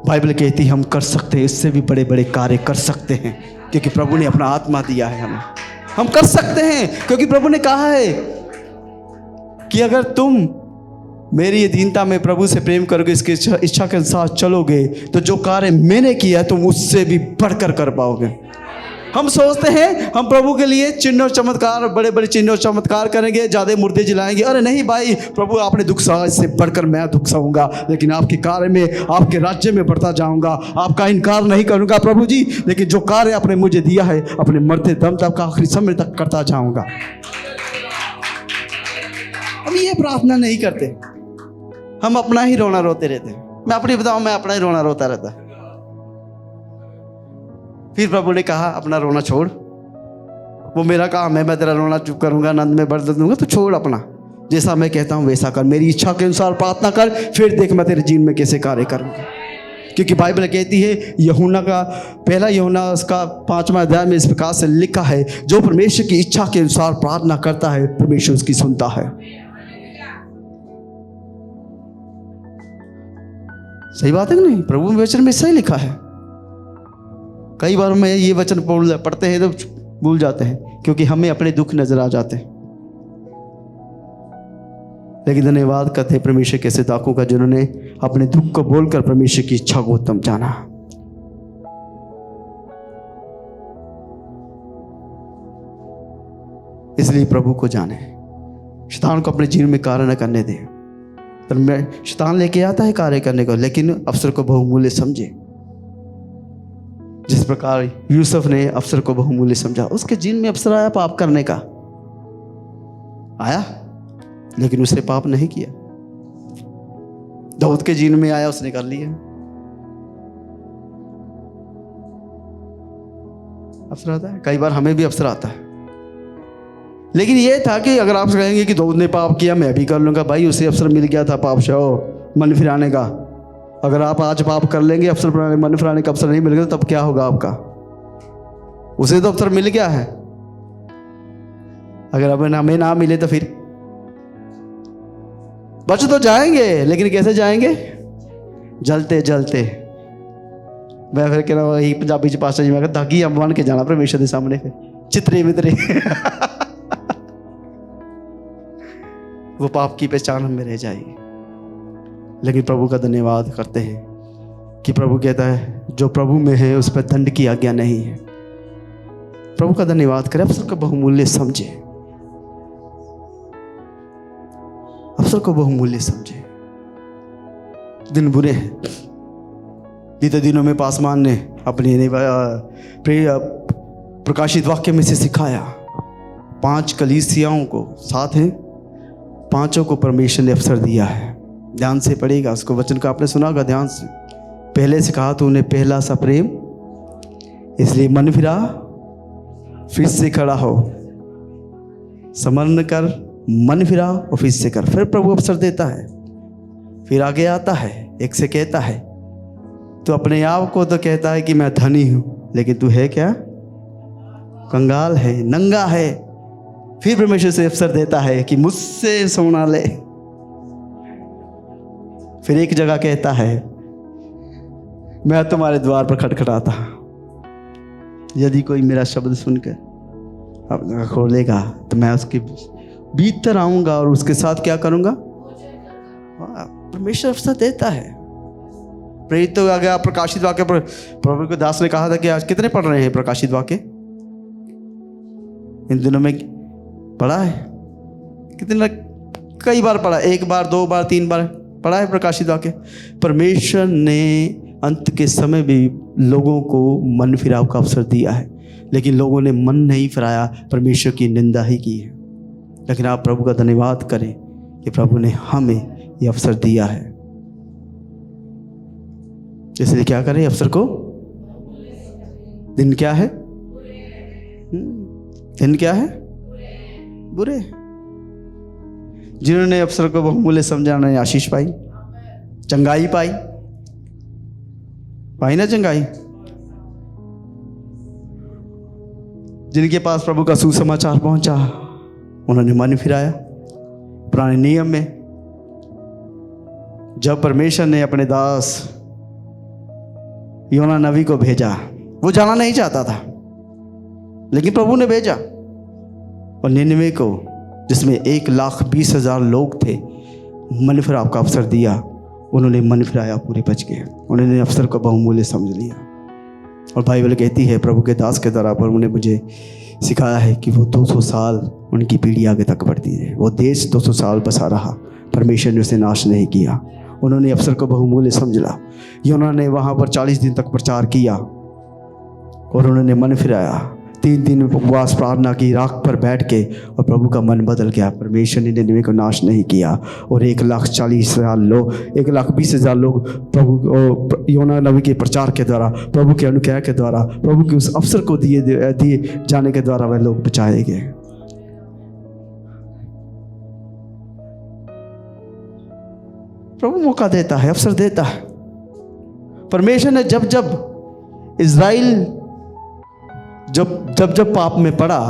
बाइबल कहती हम कर सकते हैं, इससे भी बड़े बड़े कार्य कर सकते हैं, क्योंकि प्रभु ने अपना आत्मा दिया है हमें। हम कर सकते हैं क्योंकि प्रभु ने कहा है कि अगर तुम मेरी ये दीनता में प्रभु से प्रेम करोगे, इसकी इच्छा के साथ चलोगे, तो जो कार्य मैंने किया है तुम उससे भी बढ़कर कर पाओगे। हम सोचते हैं हम प्रभु के लिए चिन्ह और चमत्कार, बड़े बड़े चिन्ह और चमत्कार करेंगे, ज़्यादा मुर्दे जलाएंगे। अरे नहीं भाई, प्रभु आपने दुख सहा, इससे बढ़कर मैं दुख सहूँगा, लेकिन आपके कार्य में, आपके राज्य में बढ़ता जाऊँगा, आपका इनकार नहीं करूँगा प्रभु जी। लेकिन जो कार्य आपने मुझे दिया है अपने मरते दम तक, आखिरी समय तक करता जाऊँगा। हम ये प्रार्थना नहीं करते, हम अपना ही रोना रोते रहते हैं। मैं अपनी बताऊँ, मैं अपना ही रोना रोता रहता। फिर प्रभु ने कहा अपना रोना छोड़, वो मेरा काम है, मैं तेरा रोना चुप करूंगा, आनंद में बरत दूंगा, तो छोड़ अपना, जैसा मैं कहता हूं वैसा कर, मेरी इच्छा के अनुसार प्रार्थना कर, फिर देख मैं तेरे जीवन में कैसे कार्य करूंगा। क्योंकि बाइबल कहती है, यूहन्ना का पहला यूहन्ना उसका 5वां अध्याय में इस प्रकार से लिखा है, जो परमेश्वर की इच्छा के अनुसार प्रार्थना करता है परमेश्वर उसकी सुनता है। सही बात है कि नहीं? प्रभु के वचन में सही लिखा है। कई बार मैं ये वचन पढ़ते हैं तो भूल जाते हैं, क्योंकि हमें अपने दुख नजर आ जाते हैं। लेकिन धन्यवाद करते हैं परमेश्वर के सेवकों का, जिन्होंने अपने दुख को बोलकर परमेश्वर की इच्छा को उत्तम जाना। इसलिए प्रभु को जाने, शैतान को अपने जीवन में कार्य न करने दें। तो शैतान लेके आता है कार्य करने को, लेकिन अवसर को बहुमूल्य समझे। जिस प्रकार यूसुफ ने अवसर को बहुमूल्य समझा, उसके जीवन में अवसर आया पाप करने का, आया, लेकिन उसने पाप नहीं किया। दाऊद के जीवन में आया, उसने कर लिया। अवसर आता है, कई बार हमें भी अवसर आता है। लेकिन यह था कि अगर आप कहेंगे कि दाऊद ने पाप किया मैं भी कर लूंगा, भाई उसे अवसर मिल गया था पाप से मन फिराने का। अगर आप आज पाप कर लेंगे, अवसर मन फिराने का अवसर नहीं मिल गया, तब क्या होगा आपका? उसे तो अवसर मिल गया है। अगर हमें ना मिले तो फिर बच तो जाएंगे, लेकिन कैसे जाएंगे? जलते जलते। मैं फिर कह रहा हूँ, यही पंजाबी च पासा जी मैं दागी अंब बन के जाना परमेश्वर के सामने, फिर चित्रे मित्रे वो पाप की पहचान हमें रह जाएगी। लेकिन प्रभु का धन्यवाद करते हैं कि प्रभु कहता है जो प्रभु में है उस पर दंड की आज्ञा नहीं है। प्रभु का धन्यवाद करें, अवसर को बहुमूल्य समझे, अवसर को बहुमूल्य समझे। दिन बुरे हैं, बीते दिनों में पासवान ने अपने प्रकाशित वाक्य में से सिखाया, 5 कलीसियाओं को, साथ हैं 5 को परमेश्वर ने अवसर दिया है। ध्यान से पढ़ेगा उसको, वचन का आपने सुना होगा ध्यान से। पहले से कहा तूने पहला सा प्रेम, इसलिए मन फिरा, फिर से खड़ा हो, स्मरण कर, मन फिरा और फिर से कर। फिर प्रभु अवसर देता है, फिर आगे आता है, एक से कहता है तो अपने आप को तो कहता है कि मैं धनी हूँ, लेकिन तू है क्या? कंगाल है, नंगा है। फिर परमेश्वर से अवसर देता है कि मुझसे सोना ले। फिर एक जगह कहता है मैं तुम्हारे द्वार पर खटखटाता, यदि कोई मेरा शब्द सुनकर अपना खोलेगा तो मैं भीतर आऊंगा और उसके साथ क्या करूंगा। परमेश्वर अवसर देता है। प्रेरित तो आगे प्रकाशित वाक्य पर प्रभु के दास ने कहा था कि आज कितने पढ़ रहे हैं प्रकाशित वाक्य इन दिनों में? पढ़ा है कितने? कई बार पढ़ा, एक बार, दो बार, तीन बार पढ़ा है प्रकाशित वाक्य। परमेश्वर ने अंत के समय भी लोगों को मन फिराव का अवसर दिया है, लेकिन लोगों ने मन नहीं फिराया, परमेश्वर की निंदा ही की है। लेकिन आप प्रभु का धन्यवाद करें कि प्रभु ने हमें ये अवसर दिया है। इसलिए क्या करें? अवसर को, दिन क्या है? दिन क्या है? बुरे। जिन्होंने अवसर को बहुमूल्य समझा उन्होंने आशीष पाई, चंगाई पाई ना चंगाई। जिनके पास प्रभु का सुसमाचार पहुंचा उन्होंने मन फिराया। पुराने नियम में जब परमेश्वर ने अपने दास योना नबी को भेजा, वो जाना नहीं चाहता था, लेकिन प्रभु ने भेजा और निनवे को, जिसमें 1,20,000 लोग थे, मन फिराव का अवसर दिया। उन्होंने मन फिराया, पूरे बच गए। उन्होंने अवसर को बहुमूल्य समझ लिया। और बाइबल कहती है प्रभु के दास के द्वारा पर उन्हें मुझे सिखाया है कि वो 200 साल उनकी पीढ़ी आगे तक बढ़ती है। वो देश 200 साल बसा रहा, परमेश्वर ने उसे नाश नहीं किया। उन्होंने अवसर को बहुमूल्य समझा। योना ने वहाँ पर 40 दिन तक प्रचार किया और उन्होंने मन फिराया। 3 दिन उपवास प्रार्थना की, राख पर बैठ के, और प्रभु का मन बदल गया। परमेश्वर ने निनवे को नाश नहीं किया और 1,40,000 लोग, 1,20,000 लोग प्रभु योना नबी के प्रचार के द्वारा, प्रभु के अनुग्रह के द्वारा, प्रभु के उस अवसर को दिए जाने के द्वारा वह लोग बचाए गए। प्रभु मौका देता है, अवसर देता है। परमेश्वर ने जब इज़राइल जब पाप में पड़ा,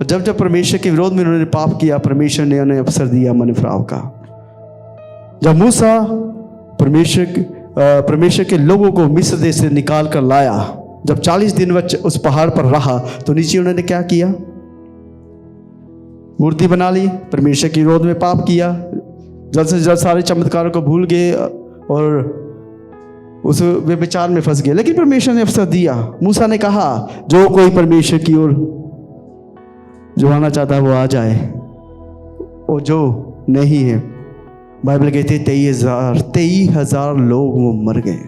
जब परमेश्वर के विरोध में उन्होंने पाप किया, परमेश्वर ने उन्हें अवसर दिया मन फिराव का। जब मूसा परमेश्वर के लोगों को मिस्र देश से निकाल कर लाया, जब 40 दिन उस पहाड़ पर रहा, तो नीचे उन्होंने क्या किया? मूर्ति बना ली, परमेश्वर के विरोध में पाप किया, जल्द से जल्द सारे चमत्कारों को भूल गए और उस वे विचार में फंस गए। लेकिन परमेश्वर ने अवसर दिया। मूसा ने कहा, जो कोई परमेश्वर की ओर जो आना चाहता है वो आ जाए, और जो नहीं है, बाइबल कहती है 23,000 लोग वो मर गए।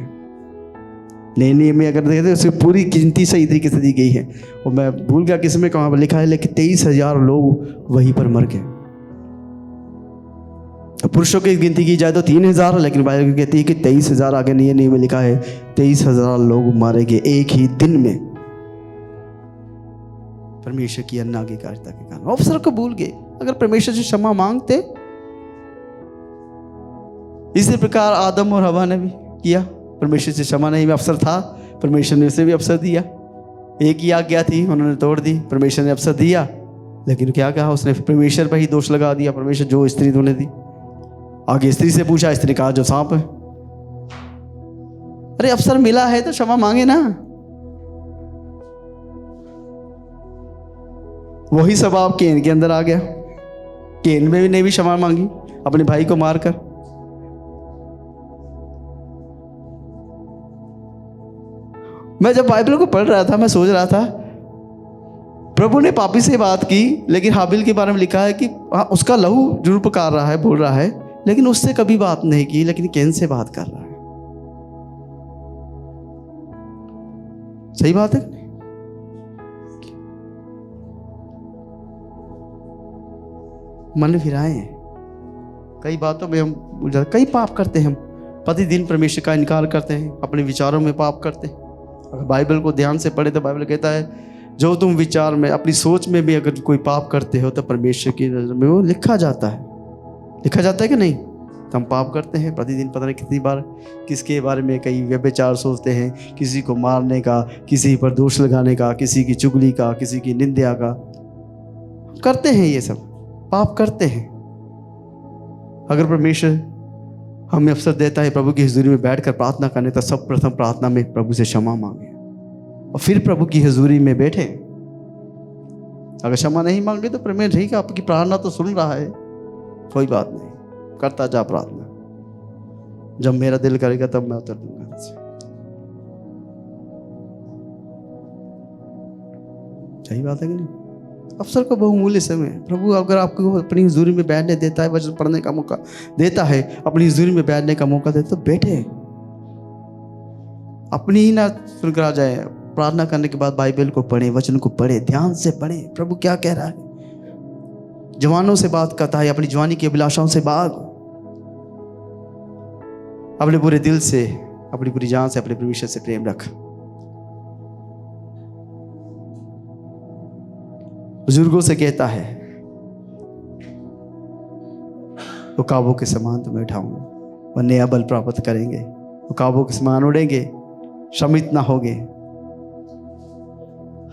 नए नियम में अगर देखते उसकी पूरी गिनती सही तरीके से दी गई है, और मैं भूल गया किस में कहाँ पर लिखा है, लेकिन 23,000 लोग वहीं पर मर गए। पुरुषों की गिनती की जाए तो 3,000, लेकिन बाइबल कहती है कि 23,000 आगे नए नियम में लिखा है 23,000 लोग मारे गए एक ही दिन में, परमेश्वर की अनाज्ञाकारिता के कारण। अवसर को भूल गए। अगर परमेश्वर से क्षमा मांगते, इसी प्रकार आदम और हवा ने भी किया। परमेश्वर से क्षमा नहीं, अवसर था, परमेश्वर ने उसे भी अवसर दिया। एक ही आज्ञा थी, उन्होंने तोड़ दी। परमेश्वर ने अवसर दिया, लेकिन क्या कहा उसने? परमेश्वर पर ही दोष लगा दिया। परमेश्वर जो स्त्री तूने दी, आगे स्त्री से पूछा, स्त्री कहा जो सांप है। अरे अवसर मिला है तो क्षमा मांगे ना। वही स्वभाव केन के अंदर आ गया। केन में भी नहीं भी क्षमा मांगी अपने भाई को मारकर। मैं जब बाइबल को पढ़ रहा था, मैं सोच रहा था प्रभु ने पापी से बात की, लेकिन हाबिल के बारे में लिखा है कि हाँ, उसका लहू जरूर पुकार रहा है, बोल रहा है, लेकिन उससे कभी बात नहीं की, लेकिन कैन से बात कर रहा है। सही बात है। मन फिराए। कई बातों में हम कई पाप करते हैं। हम प्रतिदिन परमेश्वर का इनकार करते हैं, अपने विचारों में पाप करते हैं। अगर बाइबल को ध्यान से पढ़े तो बाइबल कहता है, जो तुम विचार में, अपनी सोच में भी अगर कोई पाप करते हो तो परमेश्वर की नजर में वो लिखा जाता है। लिखा जाता है कि नहीं? तो हम पाप करते हैं प्रतिदिन। पता नहीं कितनी बार किसके बारे में कई व्यभिचार सोचते हैं, किसी को मारने का, किसी पर दोष लगाने का, किसी की चुगली का, किसी की निंदा का करते हैं। ये सब पाप करते हैं। अगर परमेश्वर हमें अवसर देता है प्रभु की हजूरी में बैठकर प्रार्थना करने, तो सब प्रथम प्रार्थना में प्रभु से क्षमा मांगे और फिर प्रभु की हजूरी में बैठे। अगर क्षमा नहीं मांगे तो परमेश्वर ठीक है, आपकी प्रार्थना तो सुन रहा है, कोई बात नहीं, करता जा प्रार्थना, जब मेरा दिल करेगा तब मैं उतर दूंगा। सही बात है कि नहीं? अवसर का बहुमूल्य समय। प्रभु अगर आपको अपनी हुजूरी में बैठने देता है, वचन पढ़ने का मौका देता है, अपनी हुजूरी में बैठने का मौका देता है, तो बैठे, अपनी ही ना सुनकर आ जाए। प्रार्थना करने के बाद बाइबल को पढ़े, वचन को पढ़े, ध्यान से पढ़े, प्रभु क्या कह रहा है। जवानों से बात करता है, अपनी जवानी की अभिलाषाओं से भाग, अपने पूरे दिल से, अपनी पूरी जान से अपने परमेश्वर से प्रेम रख। बुजुर्गों से कहता है, वो काबों के समान तुम्हें उठाऊंगा, वो नया बल प्राप्त करेंगे, वो काबों के समान उड़ेंगे, श्रमित ना होगे।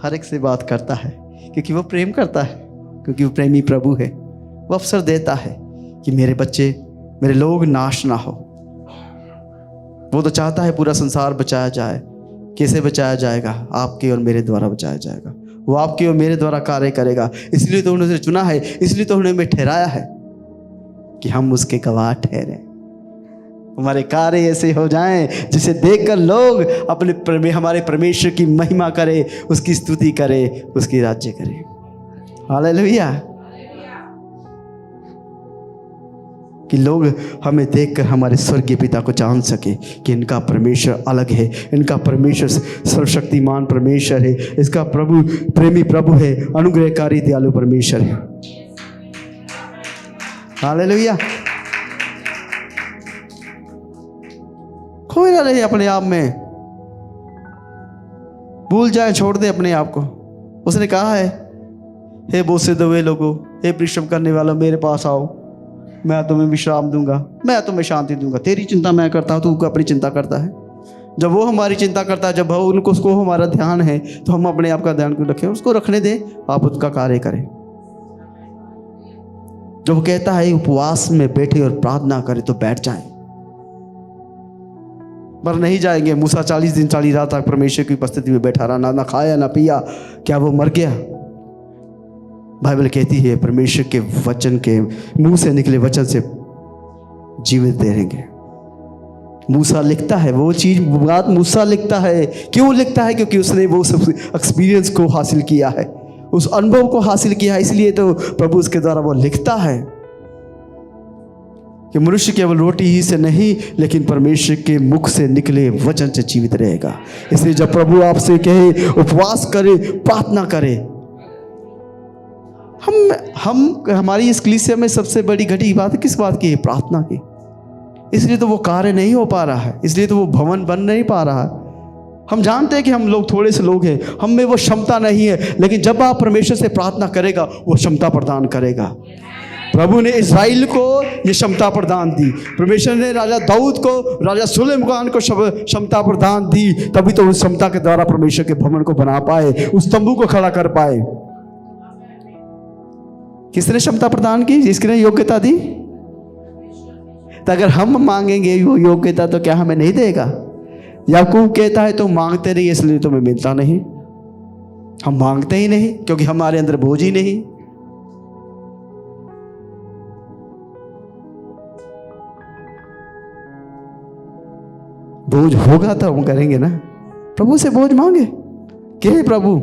हर एक से बात करता है क्योंकि वो प्रेम करता है, क्योंकि वो प्रेमी प्रभु है। वो अवसर देता है कि मेरे बच्चे, मेरे लोग नाश ना हो। वो तो चाहता है पूरा संसार बचाया जाए। कैसे बचाया जाएगा? आपके और मेरे द्वारा बचाया जाएगा। वो आपके और मेरे द्वारा कार्य करेगा। इसलिए तो उन्होंने चुना है, इसलिए तो उन्होंने हमें ठहराया है कि हम उसके गवाह ठहरे। हमारे कार्य ऐसे हो जाएं जिसे देखकर लोग अपने हमारे परमेश्वर की महिमा करे, उसकी स्तुति करे, उसकी राज्य करे। हालेलुया। कि लोग हमें देखकर हमारे स्वर्गीय पिता को जान सके कि इनका परमेश्वर अलग है, इनका परमेश्वर सर्वशक्तिमान परमेश्वर है, इसका प्रभु प्रेमी प्रभु है, अनुग्रहकारी दयालु परमेश्वर है। हालेलुया। खोए ना रहे अपने आप में, भूल जाए, छोड़ दे अपने आप को। उसने कहा है, हे बोसे दबे लोगों, हे परिश्रम करने वालों, मेरे पास आओ, मैं तुम्हें विश्राम दूंगा, मैं तुम्हें शांति दूंगा। तेरी चिंता मैं करता हूँ, तू अपनी चिंता करता है। जब वो हमारी चिंता करता है, जब उसको हमारा ध्यान है, तो हम अपने आप का ध्यान क्यों रखें? उसको रखने दें, आप उसका कार्य करें। जब वो कहता है उपवास में बैठे और प्रार्थना करें, तो बैठ जाएं, पर नहीं जाएंगे। मूसा 40 दिन 40 रात तक परमेश्वर की उपस्थिति में बैठा रहा, ना खाया ना पिया। क्या वो मर गया? बाइबल कहती है परमेश्वर के वचन के मुंह से निकले वचन से जीवित रहेंगे। मूसा लिखता है वो चीज, बात मूसा लिखता है। क्यों लिखता है? क्योंकि उसने वो सब एक्सपीरियंस को हासिल किया है, उस अनुभव को हासिल किया है। इसलिए तो प्रभु उसके द्वारा वो लिखता है कि मनुष्य केवल रोटी ही से नहीं, लेकिन परमेश्वर के मुख से निकले वचन से जीवित रहेगा। इसलिए जब प्रभु आपसे कहे उपवास करे, प्रार्थना करे, हम हमारी इस कलीसिया में सबसे बड़ी घटी बात है किस बात की है? प्रार्थना की। इसलिए तो वो कार्य नहीं हो पा रहा है, इसलिए तो वो भवन बन नहीं पा रहा है। हम जानते हैं कि हम लोग थोड़े से लोग हैं, हम में वो क्षमता नहीं है, लेकिन जब आप परमेश्वर से प्रार्थना करेगा, वो क्षमता प्रदान करेगा। प्रभु ने इस्राएल को ये क्षमता प्रदान दी, परमेश्वर ने राजा दाऊद को, राजा सुलेमान को क्षमता प्रदान दी। तभी तो उस क्षमता के द्वारा परमेश्वर के भवन को बना पाए, उस तंबू को खड़ा कर पाए। किसने क्षमता प्रदान की? जिसने योग्यता दी। तो अगर हम मांगेंगे वो योग्यता, तो क्या हमें नहीं देगा? याकूब कहता है तुम मांगते नहीं इसलिए तुम्हें मिलता नहीं। हम मांगते ही नहीं क्योंकि हमारे अंदर बोझ ही नहीं। बोझ होगा तो हम करेंगे ना। प्रभु से बोझ मांगे कि हे प्रभु,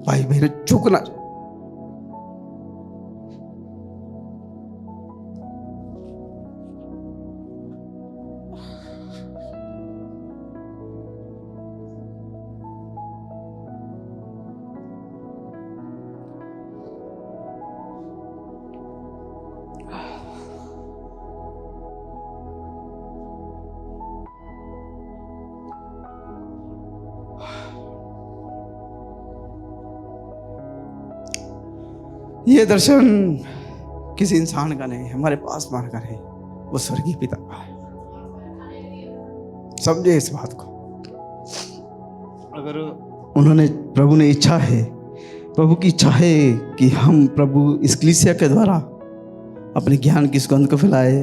भाई बहन झुकना। ये दर्शन किसी इंसान का नहीं, हमारे पास मान का नहीं, वो स्वर्गीय पिता का है। समझे इस बात को। अगर उन्होंने, प्रभु ने इच्छा है, प्रभु की इच्छा है कि हम प्रभु इस कलीसिया के द्वारा अपने ज्ञान की सुगंध को फैलाए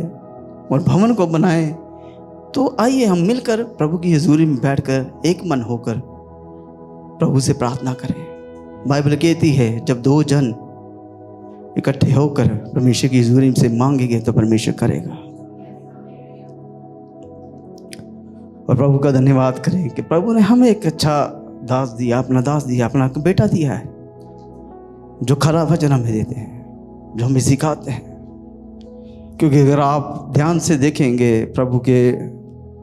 और भवन को बनाए, तो आइए हम मिलकर प्रभु की हजूरी में बैठकर एक मन होकर प्रभु से प्रार्थना करें। बाइबल कहती है जब दो जन इकट्ठे होकर परमेश्वर की हजूरी से मांगेंगे तो परमेश्वर करेगा। और प्रभु का धन्यवाद करें कि प्रभु ने हमें एक अच्छा दास दिया, अपना दास दिया, अपना बेटा दिया है, जो खरा वचन हमें देते हैं, जो हमें सिखाते हैं। क्योंकि अगर आप ध्यान से देखेंगे, प्रभु के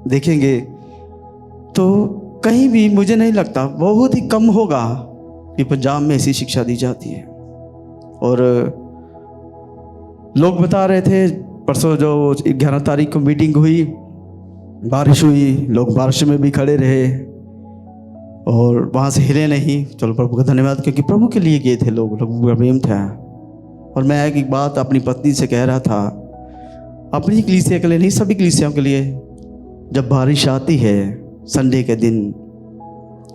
देखेंगे, तो कहीं भी मुझे नहीं लगता, बहुत ही कम होगा कि पंजाब में ऐसी शिक्षा दी जाती है। और लोग बता रहे थे परसों जो 11 तारीख को मीटिंग हुई, बारिश हुई, लोग बारिश में भी खड़े रहे और वहाँ से हिले नहीं। चलो प्रभु का धन्यवाद, क्योंकि प्रभु के लिए गए थे लोग प्रेम था। और मैं एक बात अपनी पत्नी से कह रहा था, अपनी कलीसिया के लिए नहीं, सभी कलीसियाओं के लिए, जब बारिश आती है संडे के दिन,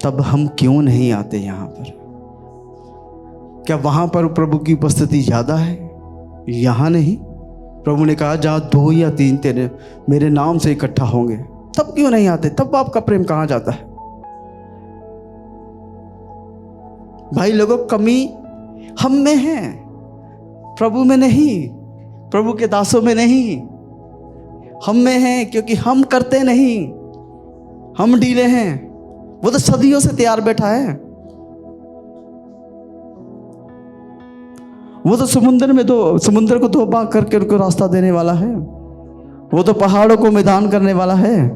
तब हम क्यों नहीं आते यहाँ पर? क्या वहाँ पर प्रभु की उपस्थिति ज़्यादा है? यहाँ नहीं। प्रभु ने कहा जहाँ 2 या 3 तेरे मेरे नाम से इकट्ठा होंगे, तब क्यों नहीं आते? तब आपका प्रेम कहाँ जाता है? भाई लोगों, कमी हम में है, प्रभु में नहीं, प्रभु के दासों में नहीं, हम में है। क्योंकि हम करते नहीं, हम ढीले हैं। वो तो सदियों से तैयार बैठा है। वो तो समुद्र को 2 भाग करके उनको रास्ता देने वाला है। वो तो पहाड़ों को मैदान करने वाला है।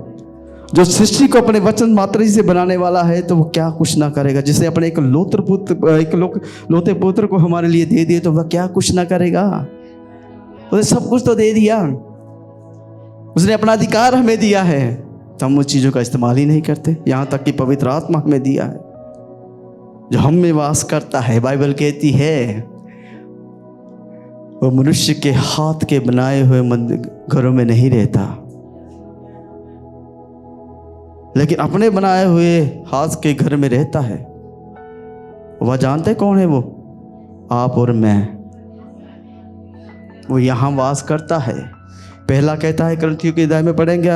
जो सृष्टि को अपने वचन मात्र से बनाने वाला है, तो वो क्या कुछ ना करेगा? जिसे अपने एक लोते पुत्र को हमारे लिए दे दिए, तो वह क्या कुछ ना करेगा? उसने सब कुछ तो दे दिया, उसने अपना अधिकार हमें दिया है, तो हम उस चीज़ों का इस्तेमाल ही नहीं करते। यहाँ तक कि पवित्र आत्मा हमें दिया है जो हम में वास करता है। बाइबल कहती है वो मनुष्य के हाथ के बनाए हुए घरों में नहीं रहता, लेकिन अपने बनाए हुए हाथ के घर में रहता है। वह जानते कौन है? वो आप और मैं। वो यहाँ वास करता है। पहला कहता है, करंथियों के अध्याय में पढ़ेंगे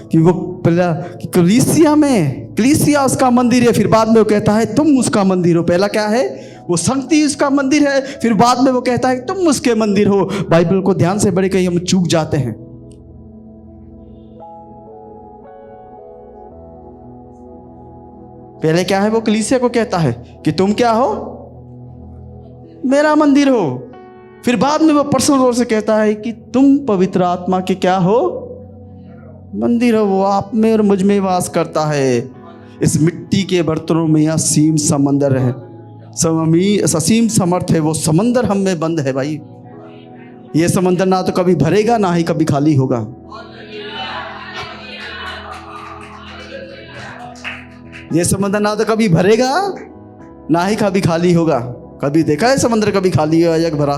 कि वो पहला कलीसिया उसका मंदिर है, फिर बाद में वो कहता है तुम उसका मंदिर हो। पहला क्या है? वो संगति उसका मंदिर है, फिर बाद में वो कहता है तुम उसके मंदिर हो। बाइबल को ध्यान से पढ़े, कहीं हम चूक जाते हैं। पहले क्या है? वो कलीसिया को कहता है कि तुम क्या हो? मेरा मंदिर हो। फिर बाद में वो पर्सनल तौर से कहता है कि तुम पवित्र आत्मा के क्या हो? मंदिर हो। वो आप में और मुझ में वास करता है। इस मिट्टी के बर्तनों में असीम समंदर है, असीम समर्थ है। वो समंदर हम में बंद है भाई। ये समंदर ना तो कभी भरेगा, ना ही कभी खाली होगा। ये समंदर ना तो कभी भरेगा, ना ही कभी खाली होगा। कभी देखा है समंदर कभी खाली हो या भरा?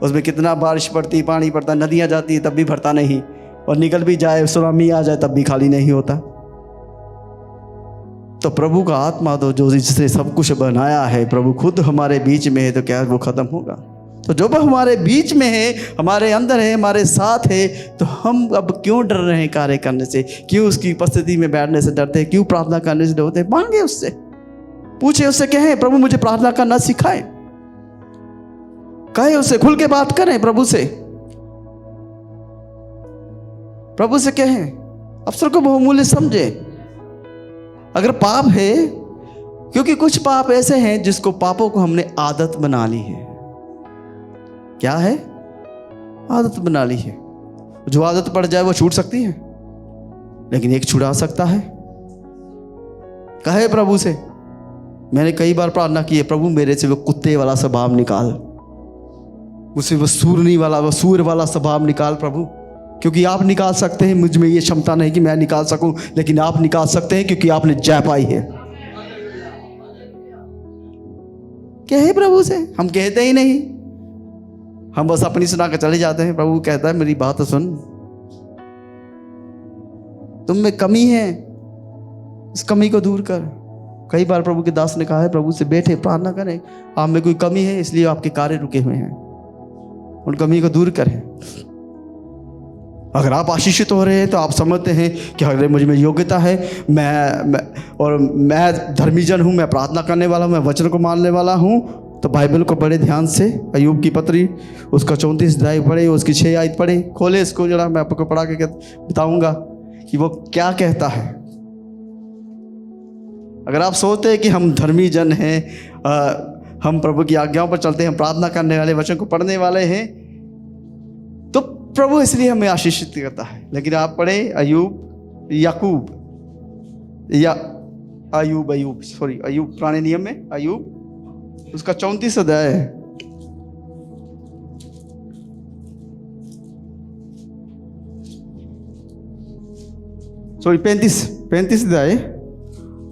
उसमें कितना बारिश पड़ती, पानी पड़ता, नदियां जाती, तब भी भरता नहीं, और निकल भी जाए, सुनामी आ जाए, तब भी खाली नहीं होता। तो प्रभु का आत्मा तो जो जिसने सब कुछ बनाया है, प्रभु खुद हमारे बीच में है, तो क्या वो खत्म होगा? तो जो हमारे बीच में है, हमारे अंदर है, हमारे साथ है, तो हम अब क्यों डर रहे हैं कार्य करने से? क्यों उसकी उपस्थिति में बैठने से डरते हैं? क्यों प्रार्थना करने से डरते हैं? मांगे उससे, पूछे उससे, कहें प्रभु मुझे प्रार्थना करना सिखाए। कहे उससे, खुल के बात करें प्रभु से। प्रभु से कहें, अवसर को बहुमूल्य समझे। अगर पाप है, क्योंकि कुछ पाप ऐसे हैं जिसको पापों को हमने आदत बना ली है। क्या है? आदत बना ली है। जो आदत पड़ जाए वो छूट सकती है, लेकिन एक छुड़ा सकता है। कहे प्रभु से, मैंने कई बार प्रार्थना की है, प्रभु मेरे से वो कुत्ते वाला स्वभाव निकाल, मुझसे वो सूर वाला स्वभाव निकाल प्रभु। क्योंकि आप निकाल सकते हैं, मुझ में ये क्षमता नहीं कि मैं निकाल सकूं, लेकिन आप निकाल सकते हैं क्योंकि आपने जय पाई है। कहे प्रभु से, हम कहते ही नहीं। हम बस अपनी सुना कर चले जाते हैं। प्रभु कहता है मेरी बात तो सुन, तुम में कमी है, इस कमी को दूर कर। कई बार प्रभु के दास ने कहा है प्रभु से बैठे प्रार्थना करें, आप में कोई कमी है इसलिए आपके कार्य रुके हुए हैं, उन कमी को दूर करें। अगर आप आशीषित हो रहे हैं तो आप समझते हैं कि अगर मुझ में योग्यता है, मैं धर्मी जन हूँ, मैं प्रार्थना करने वाला हूँ, मैं वचन को मानने वाला हूँ, तो बाइबल को बड़े ध्यान से, अय्यूब की पत्री उसका 34 अध्याय पढ़े, उसकी 6 आयत पढ़े, खोले इसको जरा, मैं आपको पढ़ा के बताऊंगा कि वो क्या कहता है। अगर आप सोचते हैं कि हम धर्मी जन हैं, हम प्रभु की आज्ञाओं पर चलते हैं, प्रार्थना करने वाले, वचन को पढ़ने वाले हैं, तो प्रभु इसलिए हमें आशीषित करता है। लेकिन आप पढ़े अय्यूब पुराने नियम में अय्यूब उसका 34 अध्याय है। सॉरी 35 अध्याय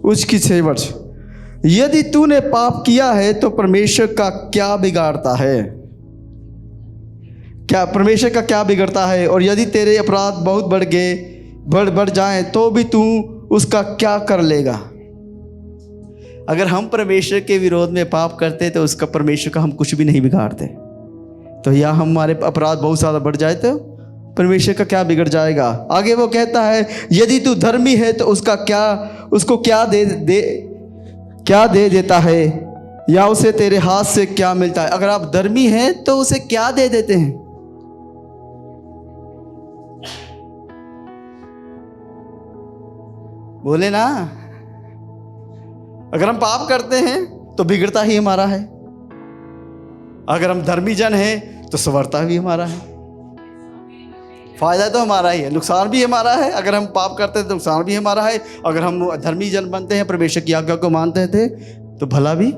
उसकी 6 वर्ष। यदि तूने पाप किया है तो परमेश्वर का क्या बिगाड़ता है, क्या परमेश्वर का क्या बिगड़ता है, और यदि तेरे अपराध बहुत बढ़ जाएं तो भी तू उसका क्या कर लेगा। अगर हम परमेश्वर के विरोध में पाप करते तो उसका, परमेश्वर का हम कुछ भी नहीं बिगाड़ते। तो या हमारे अपराध बहुत ज़्यादा बढ़ जाए तो परमेश्वर का क्या बिगड़ जाएगा। आगे वो कहता है यदि तू धर्मी है तो उसको क्या दे देता है, या उसे तेरे हाथ से क्या मिलता है। अगर आप धर्मी हैं तो उसे क्या दे देते हैं। बोले ना, अगर हम पाप करते हैं तो बिगड़ता ही हमारा है, अगर हम धर्मी जन हैं तो संवरता भी हमारा है। फायदा तो हमारा ही है, नुकसान भी हमारा है। अगर हम पाप करते हैं तो नुकसान भी हमारा है, अगर हम धर्मी जन बनते हैं, परमेश्वर की आज्ञा को मानते थे, तो भला भी।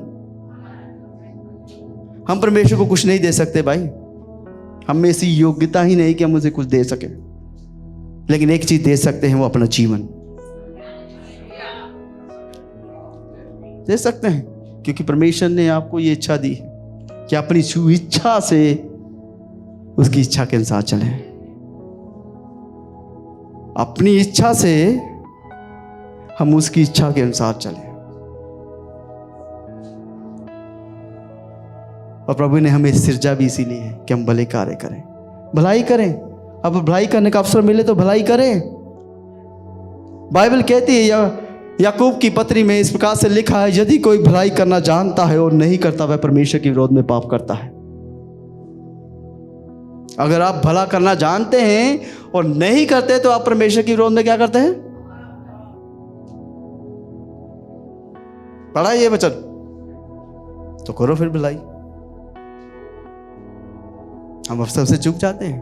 हम परमेश्वर को कुछ नहीं दे सकते भाई, हम में ऐसी योग्यता ही नहीं कि हम उसे कुछ दे सके। लेकिन एक चीज दे सकते हैं, वो अपना जीवन दे सकते हैं, क्योंकि परमेश्वर ने आपको ये इच्छा दी है कि अपनी इच्छा से उसकी इच्छा के अनुसार चलें। अपनी इच्छा से हम उसकी इच्छा के अनुसार चलें। और प्रभु ने हमें सिरजा भी इसीलिए है कि हम भले कार्य करें, भलाई करें। अब भलाई करने का अवसर मिले तो भलाई करें। बाइबल कहती है, याकूब की पत्री में इस प्रकार से लिखा है, यदि कोई भलाई करना जानता है और नहीं करता, वह परमेश्वर के विरोध में पाप करता है। अगर आप भला करना जानते हैं और नहीं करते तो आप परमेश्वर के विरोध में क्या करते हैं। पढ़ा ये वचन तो करो फिर भलाई। हम अवसर से चूक जाते हैं,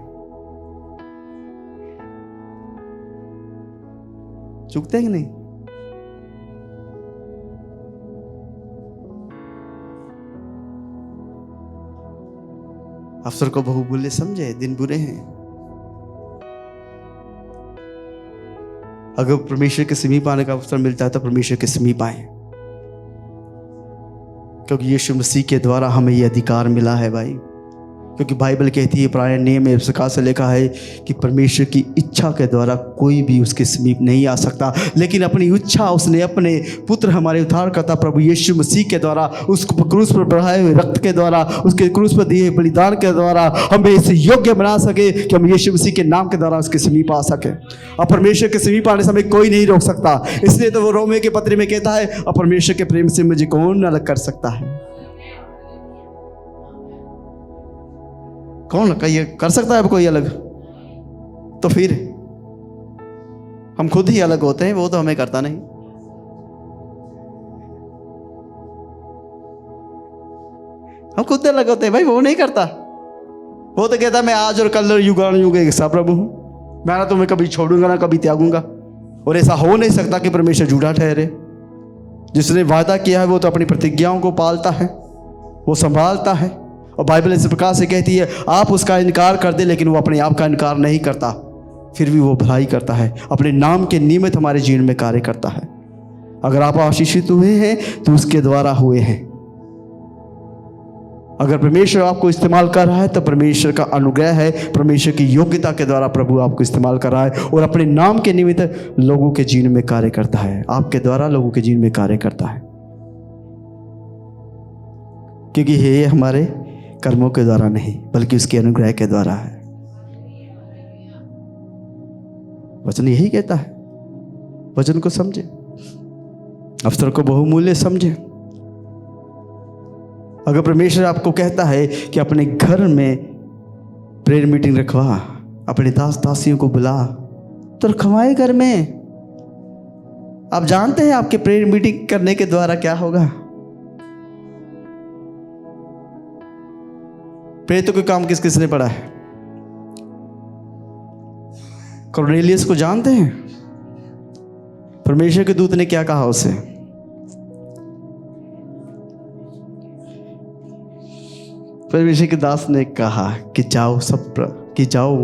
चूकते हैं कि नहीं। अफसर को बहुमूल्य समझे, दिन बुरे हैं। अगर परमेश्वर के समीप आने का अवसर मिलता है तो परमेश्वर के समीप आए, क्योंकि यीशु मसीह के द्वारा हमें यह अधिकार मिला है भाई। क्योंकि बाइबल कहती है, पुराने नियम में इस प्रकार से लिखा है कि परमेश्वर की इच्छा के द्वारा कोई भी उसके समीप नहीं आ सकता, लेकिन अपनी इच्छा उसने अपने पुत्र, हमारे उद्धारकर्ता प्रभु यीशु मसीह के द्वारा, उस क्रूस पर बढ़ाए हुए रक्त के द्वारा, उसके क्रूस पर दिए बलिदान के द्वारा हमें इसे योग्य बना सके कि हम यीशु मसीह के नाम के द्वारा उसके समीप आ सके। और परमेश्वर के समीप आने से हमें कोई नहीं रोक सकता। इसलिए तो वो रोमे के पत्र में कहता है, और परमेश्वर के प्रेम से मुझे कौन अलग कर सकता है। कौन कर सकता है अब कोई अलग? तो फिर हम खुद ही अलग होते हैं, वो तो हमें करता नहीं। हम खुद अलग होते हैं भाई, वो नहीं करता। वो तो कहता मैं आज और कल युगानुयुग एक सा प्रभु हूं, मैं ना तुम्हें कभी छोड़ूंगा ना कभी त्यागूंगा। और ऐसा हो नहीं सकता कि परमेश्वर झूठा ठहरे। जिसने वादा किया है वो तो अपनी प्रतिज्ञाओं को पालता है, वो संभालता है। और बाइबल इस प्रकार से कहती है, आप उसका इनकार कर दे लेकिन वो अपने आप का इनकार नहीं करता, फिर भी वो भलाई करता है, अपने नाम के निमित्त हमारे जीवन में कार्य करता है। अगर आप आशीषित हुए हैं तो उसके द्वारा हुए हैं। अगर परमेश्वर आपको इस्तेमाल कर रहा है तो परमेश्वर का अनुग्रह है, परमेश्वर की योग्यता के द्वारा प्रभु आपको इस्तेमाल कर रहा है और अपने नाम के निमित्त लोगों के जीवन में कार्य करता है, आपके द्वारा लोगों के जीवन में कार्य करता है, क्योंकि ये हमारे कर्मों के द्वारा नहीं बल्कि उसके अनुग्रह के द्वारा है। वचन यही कहता है। वचन को समझे, अवसर को बहुमूल्य समझे। अगर परमेश्वर आपको कहता है कि अपने घर में प्रेयर मीटिंग रखवा, अपने दास दासियों को बुला, तो रखवाए घर में। आप जानते हैं आपके प्रेयर मीटिंग करने के द्वारा क्या होगा? प्रेरितों के काम किस किसने पढ़ा है? कॉर्नेलियस को जानते हैं? परमेश्वर के दूत ने क्या कहा उसे? परमेश्वर के दास ने कहा कि जाओ जाओ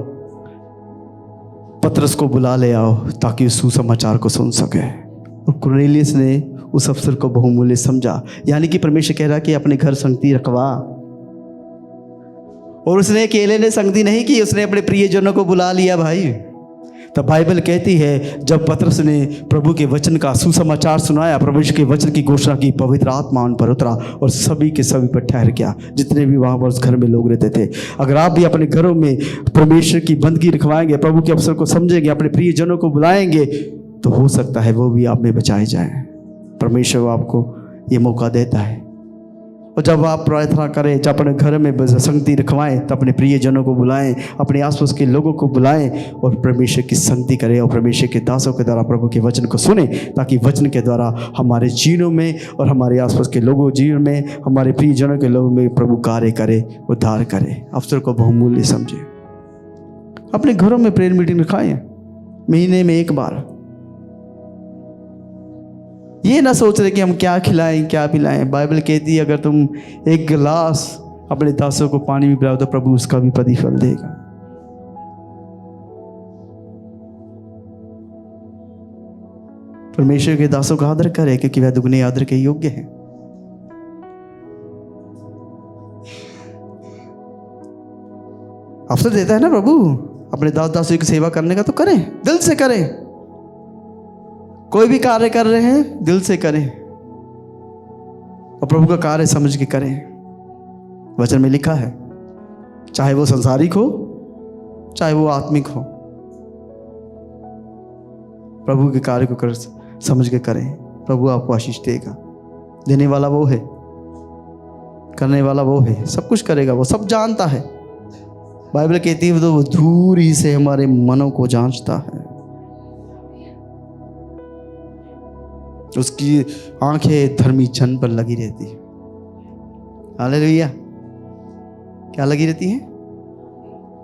पतरस को बुला ले आओ ताकि उस सुसमाचार को सुन सके। और कॉर्नेलियस ने उस अवसर को बहुमूल्य समझा। यानी कि परमेश्वर कह रहा कि अपने घर संगति रखवा। और उसने अकेले ने संगति नहीं की, उसने अपने प्रियजनों को बुला लिया भाई। तब बाइबल कहती है जब पतरस ने प्रभु के वचन का सुसमाचार सुनाया, परमेश्वर के वचन की घोषणा की, पवित्र आत्मा उन पर उतरा और सभी के सभी पर ठहर गया, जितने भी वहाँ पर उस घर में लोग रहते थे। अगर आप भी अपने घरों में परमेश्वर की बंदगी रखवाएंगे, प्रभु के अवसर को समझेंगे, अपने प्रियजनों को बुलाएंगे, तो हो सकता है वो भी आप में बचाए जाएं। परमेश्वर आपको ये मौका देता है। और जब आप प्रार्थना करें, जब अपने घर में संगति रखवाएं, तो अपने प्रियजनों को बुलाएं, अपने आसपास के लोगों को बुलाएं और परमेश्वर की संगति करें और परमेश्वर के दासों के द्वारा प्रभु के वचन को सुने, ताकि वचन के द्वारा हमारे जीवनों में और हमारे आसपास के लोगों जीवन में, हमारे प्रियजनों के लोगों में प्रभु कार्य करे, उद्धार करे। अवसर को बहुमूल्य समझे। अपने घरों में प्रेयर मीटिंग रखाएं, महीने में एक बार। ये ना सोच रहे कि हम क्या खिलाएं क्या पिलाएं। बाइबल कहती है अगर तुम एक गिलास अपने दासों को पानी भी पिलाओ तो प्रभु उसका भी प्रतिफल देगा। परमेश्वर के दासों का आदर करे क्योंकि वह दुगने आदर के योग्य है। अवसर देता है ना प्रभु अपने दास दासियों की सेवा करने का, तो करें, दिल से करें। कोई भी कार्य कर रहे हैं दिल से करें और प्रभु का कार्य समझ के करें। वचन में लिखा है चाहे वो संसारिक हो चाहे वो आत्मिक हो, प्रभु के कार्य को कर समझ के करें। प्रभु आपको आशीष देगा। देने वाला वो है, करने वाला वो है, सब कुछ करेगा वो, सब जानता है। बाइबल कहती है तो वो दूर ही से हमारे मनों को जांचता है। उसकी आंखें धर्मी जन पर लगी रहती है। हालेलुया। क्या लगी रहती है?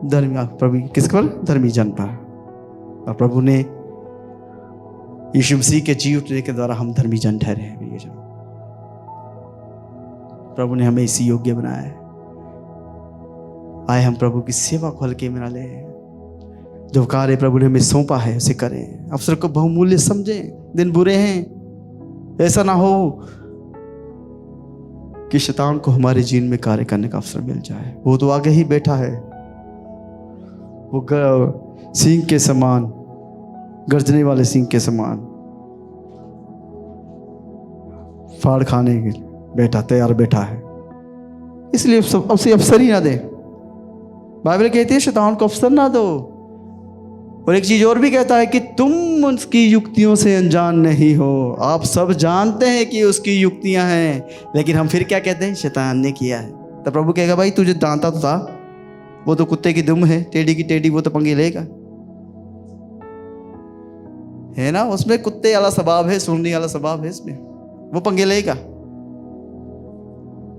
धर्मी प्रभु किस पर? धर्मी जन पर। और प्रभु ने यीशु मसीह के जी उठने के द्वारा हम धर्मी जन ठहरे हैं। प्रभु ने हमें इसी योग्य बनाया है। आए हम प्रभु की सेवा को हल्के में ना लें। जो कार्य प्रभु ने हमें सौंपा है उसे करें। अवसर को बहुमूल्य समझें। दिन बुरे हैं, ऐसा ना हो कि शैतान को हमारे जीवन में कार्य करने का अवसर मिल जाए। वो तो आगे ही बैठा है, वो सिंह के समान, गर्जने वाले सिंह के समान फाड़ खाने के बैठा, तैयार बैठा है। इसलिए उसे अवसर ही ना दे। बाइबल कहती है शैतान को अवसर ना दो। और एक चीज और भी कहता है कि तुम उसकी युक्तियों से अनजान नहीं हो। आप सब जानते हैं कि उसकी युक्तियां हैं, लेकिन हम फिर क्या कहते हैं? शैतान ने किया है। तो प्रभु कहेगा भाई तुझे जानता तो था, वो तो कुत्ते की दुम है, टेढ़ी की टेढ़ी, वो तो पंगे लेगा, है ना? उसमें कुत्ते वाला स्वभाव है, सुनने वाला स्वभाव है इसमें, वो पंगे लेगा।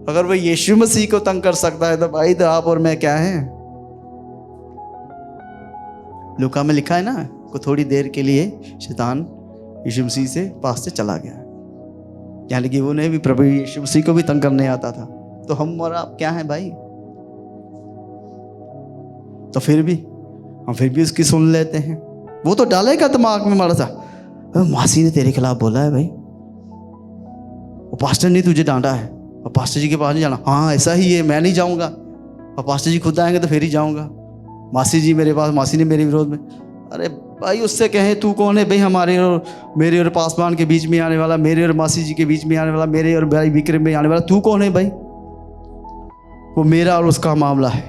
अगर वो यीशु मसीह को तंग कर सकता है तो भाई तो आप और मैं क्या है? लूका में लिखा है ना को थोड़ी देर के लिए शैतान यीशु मसीह से पास से चला गया। यानी कि उन्हें भी प्रभु यीशु मसीह को भी तंग करने आता था। तो हम और आप क्या हैं भाई? तो फिर भी उसकी सुन लेते हैं। वो तो डालेगा दिमाग में मारा सा, मासी ने तेरे खिलाफ बोला है भाई, वो पास्टर ने तुझे डांटा है, और पास्टर जी के पास नहीं जाना, हाँ ऐसा ही है, मैं नहीं जाऊँगा, और पास्टर जी खुद आएंगे तो फिर ही जाऊँगा। मासी जी मेरे पास, मासी ने मेरे विरोध में, अरे भाई उससे कहें तू कौन है भाई हमारे और मेरे और पासवान के बीच में आने वाला, मेरे और मासी जी के बीच में आने वाला, मेरे और भाई विक्रम में आने वाला, तू कौन है भाई? वो मेरा और उसका मामला है,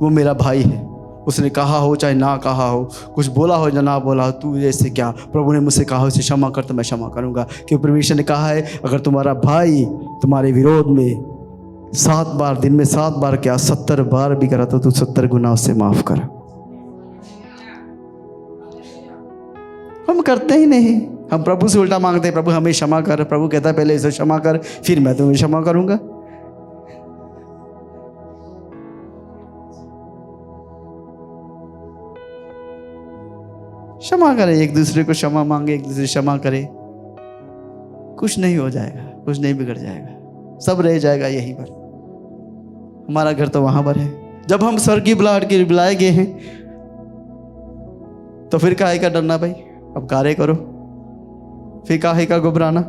वो मेरा भाई है। उसने कहा हो चाहे ना कहा हो, कुछ बोला हो या ना बोला हो, तू ऐसे क्या, प्रभु ने मुझसे कहा उसे क्षमा कर तो मैं क्षमा करूंगा। क्योंकि परमेश्वर ने कहा है अगर तुम्हारा भाई तुम्हारे विरोध में 7 बार, दिन में 7 बार क्या 70 बार भी करा तो तू 70 गुना उससे माफ कर। हम करते ही नहीं, हम प्रभु से उल्टा मांगते हैं, प्रभु हमें क्षमा कर। प्रभु कहता है पहले इसे क्षमा कर, फिर मैं तुम्हें क्षमा करूंगा। क्षमा करें, एक दूसरे को क्षमा मांगे, एक दूसरे क्षमा करें, कुछ नहीं हो जाएगा, कुछ नहीं बिगड़ जाएगा, सब रह जाएगा यहीं पर। हमारा घर तो वहां पर है। जब हम स्वर्गीय बुलाहट के बुलाए गए हैं तो फिर काहे का डरना भाई, अब कार्य करो, फिर काहे का घबराना।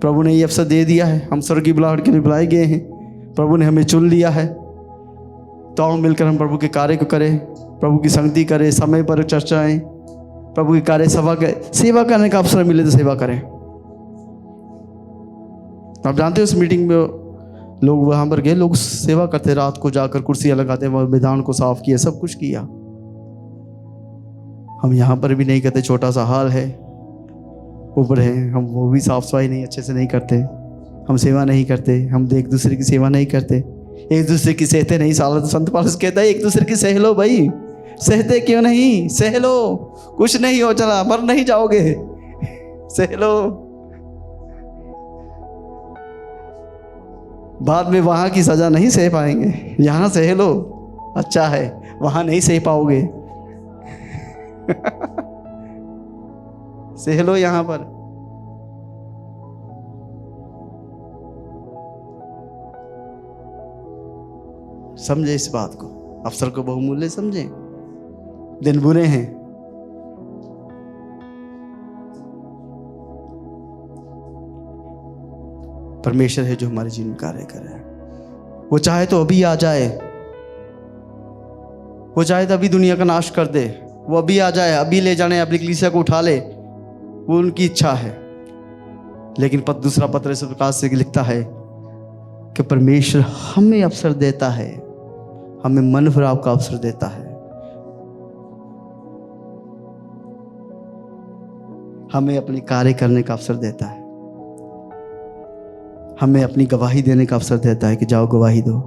प्रभु ने ये अवसर दे दिया है, हम स्वर्गीय बुलाहट के लिए बुलाए गए हैं, प्रभु ने हमें चुन लिया है, तो आओ मिलकर हम प्रभु के कार्य को करें, प्रभु की संगति करें, समय पर चर्चाएं, प्रभु की कार्य सेवा करने का अवसर मिले तो सेवा करें। आप जानते हो उस मीटिंग में लोग वहां पर गए, लोग सेवा करते, रात को जाकर कुर्सियां लगाते, मैदान को साफ किया, सब कुछ किया। हम यहाँ पर भी नहीं करते, छोटा सा हाल है, ऊपर है, हम वो भी साफ सफाई नहीं अच्छे से नहीं करते, हम सेवा नहीं करते, हम एक दूसरे की सेवा नहीं करते, एक दूसरे की सहते नहीं। संत पौलुस कहता है एक दूसरे की सह लो भाई, सहते क्यों नहीं, सह लो, कुछ नहीं हो चला, मर नहीं जाओगे, सह लो। बाद में वहां की सजा नहीं सह पाएंगे, यहां सह लो, अच्छा है, वहां नहीं सह पाओगे। सह लो यहां पर। समझे इस बात को, अवसर को बहुमूल्य समझे। दिन बुरे हैं, परमेश्वर है जो हमारे जीवन में कार्य कर रहा है। वो चाहे तो अभी आ जाए, वो चाहे तो अभी दुनिया का नाश कर दे, वो अभी आ जाए, अभी ले जाने, अपनी कलीसिया को उठा ले, वो उनकी इच्छा है। लेकिन दूसरा पत्र इस प्रकार से लिखता है कि परमेश्वर हमें अवसर देता है, हमें मन फिराव का अवसर देता है, हमें अपने कार्य करने का अवसर देता है, हमें अपनी गवाही देने का अवसर देता है कि जाओ गवाही दो।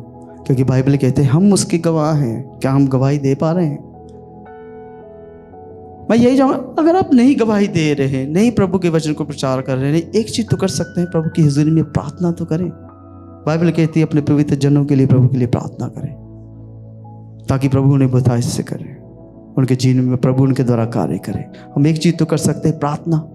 क्योंकि बाइबल कहते हैं हम उसके गवाह हैं। क्या हम गवाही दे पा रहे हैं? मैं यही चाहूँगा, अगर आप नहीं गवाही दे रहे हैं, नहीं प्रभु के वचन को प्रचार कर रहे हैं, एक चीज़ तो कर सकते हैं, प्रभु की हुजूरी में प्रार्थना तो करें। बाइबल कहती है अपने पवित्र जनों के लिए, प्रभु के लिए प्रार्थना करें, ताकि प्रभु उन्हें बता इससे करें, उनके जीवन में प्रभु उनके द्वारा कार्य करें। हम एक चीज़ तो कर सकते हैं, प्रार्थना।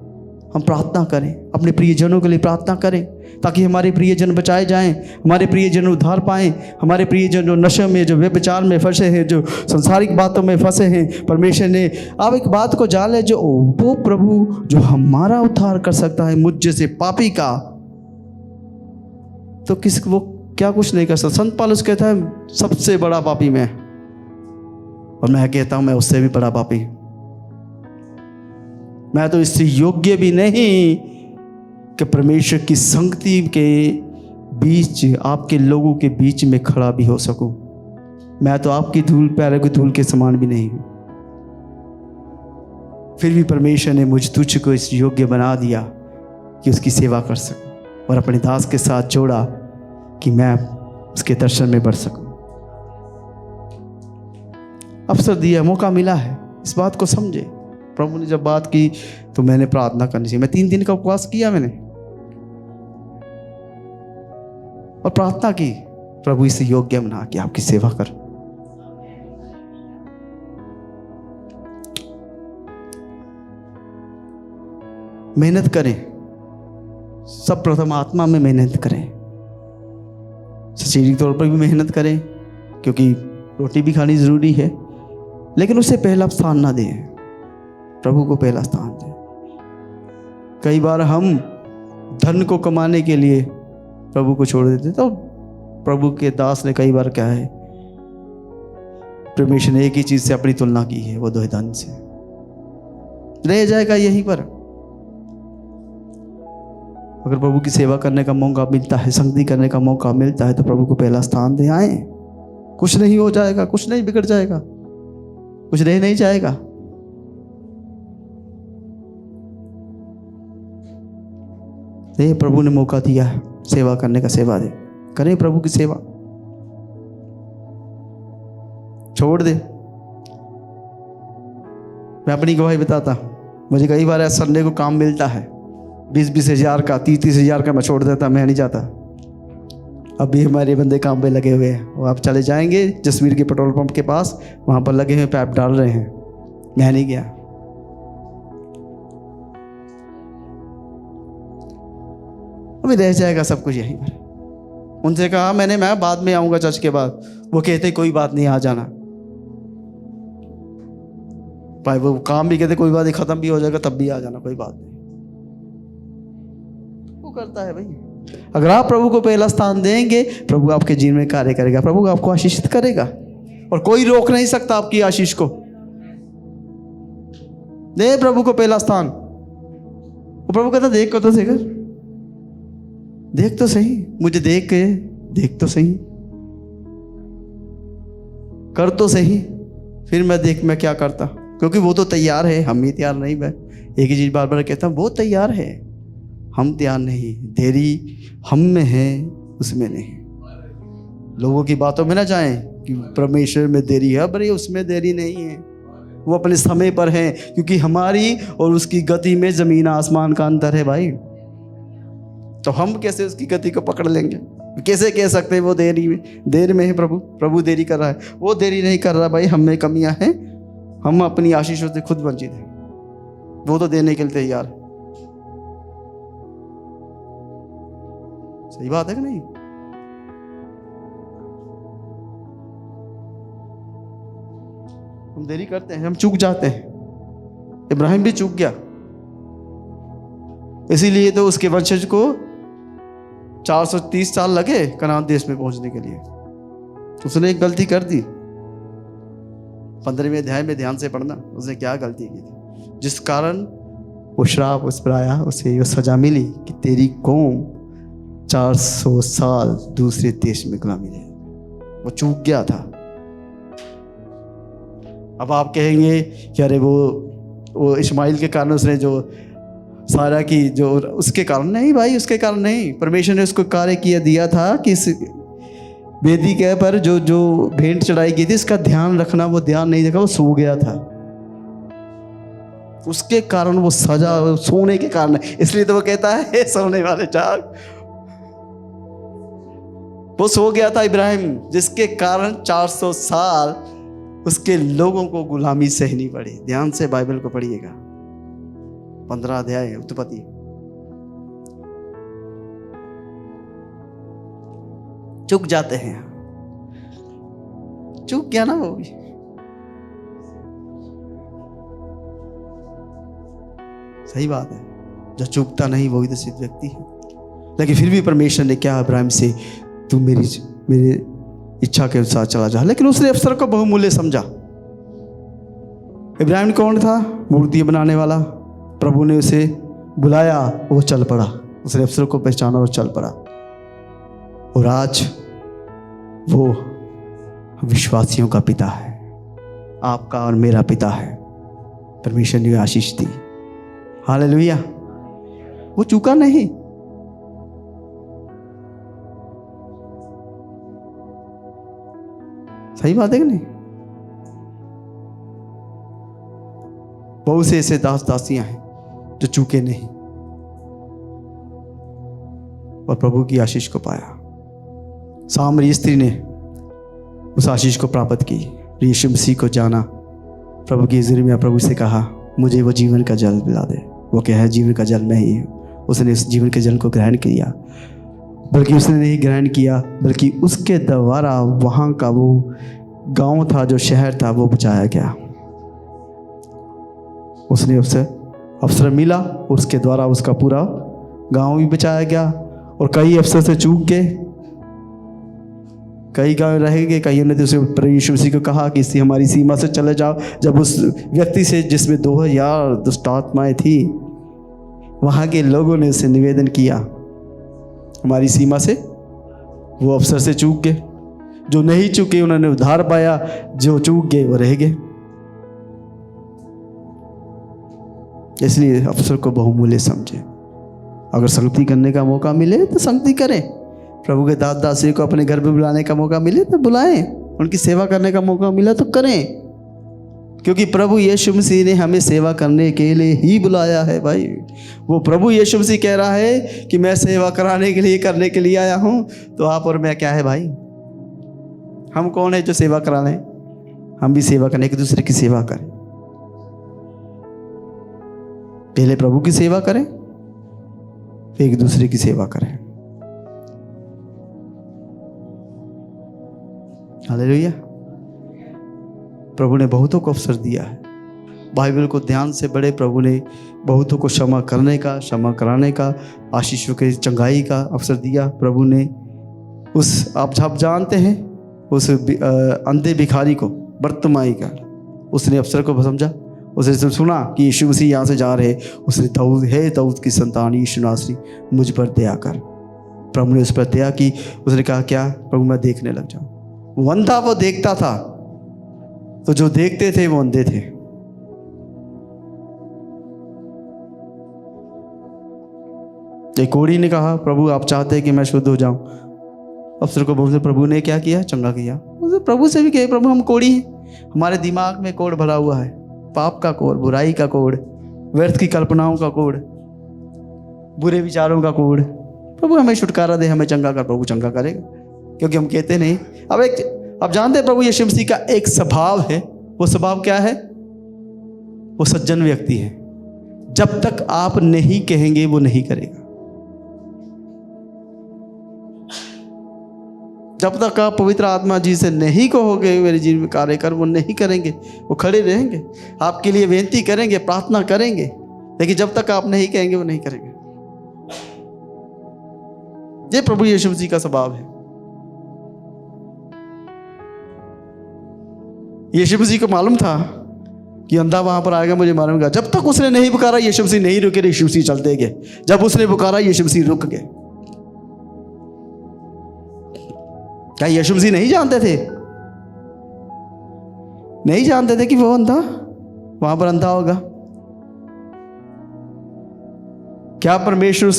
हम प्रार्थना करें, अपने प्रियजनों के लिए प्रार्थना करें, ताकि हमारे प्रियजन बचाए जाएं, हमारे प्रियजन उद्धार पाएं, हमारे प्रियजन जो नशे में, जो व्यभिचार में फंसे हैं, जो संसारिक बातों में फंसे हैं, परमेश्वर ने आप एक बात को जान ले, जो वो प्रभु जो हमारा उद्धार कर सकता है मुझ जैसे पापी का, तो किस वो क्या कुछ नहीं कर सकता। संत पौलुस कहता है सबसे बड़ा पापी मैं, और मैं कहता हूं मैं उससे भी बड़ा पापी। मैं तो इससे योग्य भी नहीं कि परमेश्वर की संगति के बीच, आपके लोगों के बीच में खड़ा भी हो सकूं। मैं तो आपकी धूल, पैरों की धूल के समान भी नहीं हूं। फिर भी परमेश्वर ने मुझ तुझ को इस योग्य बना दिया कि उसकी सेवा कर सकूं, और अपने दास के साथ जोड़ा कि मैं उसके दर्शन में बढ़ सकूं। अवसर दिया, मौका मिला है, इस बात को समझे। प्रभु ने जब बात की तो मैंने प्रार्थना करनी चाहिए। मैं 3 दिन का उपवास किया मैंने, और प्रार्थना की, प्रभु इसे योग्य बना कि आपकी सेवा कर। मेहनत करें, सब प्रथम आत्मा में मेहनत करें, शारीरिक तौर पर भी मेहनत करें, क्योंकि रोटी भी खानी जरूरी है, लेकिन उसे पहला स्थान ना दें, प्रभु को पहला स्थान दें। कई बार हम धन को कमाने के लिए प्रभु को छोड़ देते। तो प्रभु के दास ने कई बार क्या है, परमेश्वर ने एक ही चीज से अपनी तुलना की है, वो धन से रह जाएगा यहीं पर। अगर प्रभु की सेवा करने का मौका मिलता है, संगति करने का मौका मिलता है, तो प्रभु को पहला स्थान दे आए। कुछ नहीं हो जाएगा, कुछ नहीं बिगड़ जाएगा, कुछ रह नहीं जाएगा। ये प्रभु ने मौका दिया है सेवा करने का, सेवा दे, करें प्रभु की सेवा। छोड़ दे। मैं अपनी गवाही बताता, मुझे कई बार ऐसा संडे को काम मिलता है 20-20 हज़ार का, 30-30 हज़ार का, मैं छोड़ देता, मैं नहीं जाता। अभी हमारे बंदे काम पे लगे हुए हैं, वो आप चले जाएंगे जसवीर के पेट्रोल पंप के पास, वहां पर लगे हुए पाइप डाल रहे हैं, मैं नहीं गया। अभी रह जाएगा सब कुछ यहीं पर। उनसे कहा मैंने, मैं बाद में आऊंगा चर्च के बाद। वो कहते कोई बात नहीं, आ जाना। भाई वो काम भी कहते कोई बात नहीं, खत्म भी हो जाएगा तब भी आ जाना, कोई बात नहीं। वो करता है भाई। अगर आप प्रभु को पहला स्थान देंगे, प्रभु आपके जीवन में कार्य करेगा, प्रभु आपको आशीषित करेगा, और कोई रोक नहीं सकता आपकी आशीष को। दे प्रभु को पहला स्थान। वो प्रभु कहता देख को तो सही, देख तो सही, मुझे देख तो सही, कर तो सही, फिर मैं देख मैं क्या करता। क्योंकि वो तो तैयार है, हम ही तैयार नहीं। मैं एक ही चीज बार बार कहता हूँ, वो तैयार है, हम तैयार नहीं। देरी हम में है, उसमें नहीं। लोगों की बातों में ना जाएं कि परमेश्वर में देरी है, अरे उसमें देरी नहीं है, वो अपने समय पर है। क्योंकि हमारी और उसकी गति में जमीन आसमान का अंतर है भाई। तो हम कैसे उसकी गति को पकड़ लेंगे? कैसे कह सकते हैं वो देर में है? प्रभु देरी कर रहा है, वो देरी नहीं कर रहा भाई। हम में कमियां हैं, हम अपनी आशीषों से खुद वंचित हैं। वो तो देने के लिए तैयार है। सही बात है कि नहीं? हम देरी करते हैं, हम चूक जाते हैं। इब्राहिम भी चूक गया, इसीलिए तो उसके वंशज को 430 साल लगे कनान देश में पहुंचने के लिए। उसने एक गलती कर दी। 15वें अध्याय में ध्यान से पढ़ना, उसने क्या गलती की थी जिस कारण वो श्राप उस पर आया, उसे ये सजा मिली कि तेरी कौम 400 साल दूसरे देश में गुलामी रहे। वो चूक गया था। अब आप कहेंगे कि अरे वो इस्माइल के कारण उसने जो सारा की जो उसके कारण नहीं भाई, उसके कारण नहीं। परमेश्वर ने उसको कार्य किया दिया था कि इस वेदी के पर जो भेंट चढ़ाई गई थी इसका ध्यान रखना। वो ध्यान नहीं रखा, वो सो गया था। उसके कारण वो सजा, सोने के कारण। इसलिए तो वो कहता है सोने वाले जाग। वो सो गया था इब्राहिम, जिसके कारण 400 साल उसके लोगों को गुलामी सहनी पड़ी। ध्यान से बाइबल को पढ़िएगा, 15 अध्याय उत्पत्ति। चूक जाते हैं, चूक गया ना वो भी। सही बात है, जो चूकता नहीं वो भी तो सिद्ध व्यक्ति है। लेकिन फिर भी परमेश्वर ने क्या इब्राहिम से, तू मेरी इच्छा के अनुसार चला जा। लेकिन उसने अवसर को बहुमूल्य समझा। इब्राहिम कौन था? मूर्ति बनाने वाला। प्रभु ने उसे बुलाया, वो चल पड़ा। उसने अवसर को पहचाना और चल पड़ा। और आज वो विश्वासियों का पिता है, आपका और मेरा पिता है। परमेश्वर ने आशीष दी। हालेलुया। वो चूका नहीं। सही बात है कि नहीं? बहुत से ऐसे दास दासियां हैं जो चूके नहीं और प्रभु की आशीष को पाया। सामरी स्त्री ने उस आशीष को प्राप्त की, यीशु मसीह को जाना, प्रभु की हज़ूरी में प्रभु से कहा मुझे वो जीवन का जल पिला दे। वो क्या है? जीवन का जल मैं ही हूँ। उसने उस जीवन के जल को ग्रहण किया। बल्कि उसने नहीं ग्रहण किया, बल्कि उसके द्वारा वहाँ का वो गांव था, जो शहर था, वो बचाया गया। उसने उससे अवसर मिला, उसके द्वारा उसका पूरा गांव भी बचाया गया, और कई अफसर से चूक गए, कई गाँव रह गए, कईयों ने तो प्रभु यीशु मसीह को कहा कि इससे हमारी सीमा से चले जाओ। जब उस व्यक्ति से जिसमें 2000 दुष्ट आत्माएं थी, वहाँ के लोगों ने उसे निवेदन किया हमारी सीमा से, वो अफसर से चूक गए। जो नहीं चूके उन्होंने उद्धार पाया, जो चूक गए वो रह गए। इसलिए अफसर को बहुमूल्य समझे। अगर संगति करने का मौका मिले तो संगति करें। प्रभु के दास दासी को अपने घर में बुलाने का मौका मिले तो बुलाएं। उनकी सेवा करने का मौका मिला तो करें, क्योंकि प्रभु यीशु मसीह ने हमें सेवा करने के लिए ही बुलाया है भाई। वो प्रभु यीशु मसीह कह रहा है कि मैं सेवा कराने के लिए, करने के लिए आया हूँ। तो आप और मैं क्या है भाई? हम कौन है जो सेवा करा लें? हम भी सेवा करें, एक दूसरे की सेवा करें। पहले प्रभु की सेवा करें, फिर एक दूसरे की सेवा करें। हालेलुया। प्रभु ने बहुतों को अवसर दिया है। बाइबल को ध्यान से पढ़े। प्रभु ने बहुतों को क्षमा करने का, क्षमा कराने का, आशीषों के चंगाई का अवसर दिया। प्रभु ने उस आप जानते हैं उस अंधे भिखारी को, बर्तमाई का, उसने अफसर को समझा। उसने सुना कि यीशु मसीह यहाँ से जा रहे, उसने दाऊद की संतान यीशु नासरी, मुझ पर दया कर। प्रभु ने उस पर दया की। उसने कहा क्या? प्रभु मैं देखने लग जाऊँ। वो अंधा वो देखता था, तो जो देखते थे वो अंधे थे। एक कोढ़ी ने कहा प्रभु आप चाहते हैं कि मैं शुद्ध हो जाऊं। अफसर को बोलते प्रभु ने क्या किया? चंगा किया। प्रभु से भी कहे प्रभु हम कोढ़ी हैं, हमारे दिमाग में कोढ़ भरा हुआ है, पाप का कोढ़, बुराई का कोढ़, व्यर्थ की कल्पनाओं का कोढ़, बुरे विचारों का कोढ़। प्रभु हमें छुटकारा दे, हमें चंगा कर। प्रभु चंगा करेगा, क्योंकि हम कहते नहीं। अब जानते हैं प्रभु यीशु मसीह का एक स्वभाव है। वो स्वभाव क्या है? वो सज्जन व्यक्ति है। जब तक आप नहीं कहेंगे वो नहीं करेगा। जब तक आप पवित्र आत्मा जी से नहीं कहोगे मेरे जीवन में कार्य कर, वो नहीं करेंगे। वो खड़े रहेंगे, आपके लिए बेनती करेंगे, प्रार्थना करेंगे, लेकिन जब तक आप नहीं कहेंगे वो नहीं करेंगे। ये प्रभु यीशु मसीह का स्वभाव है। यीशु मसीह को मालूम था कि अंधा वहां पर आएगा, मुझे मालूम था। जब तक उसने नहीं पुकारा यीशु मसीह नहीं रुके, यीशु मसीह चलते गए। जब उसने पुकारा यीशु मसीह रुक गए। क्या यीशु मसीह नहीं जानते थे? नहीं जानते थे कि वो अंधा वहां पर अंधा होगा? क्या परमेश्वर उस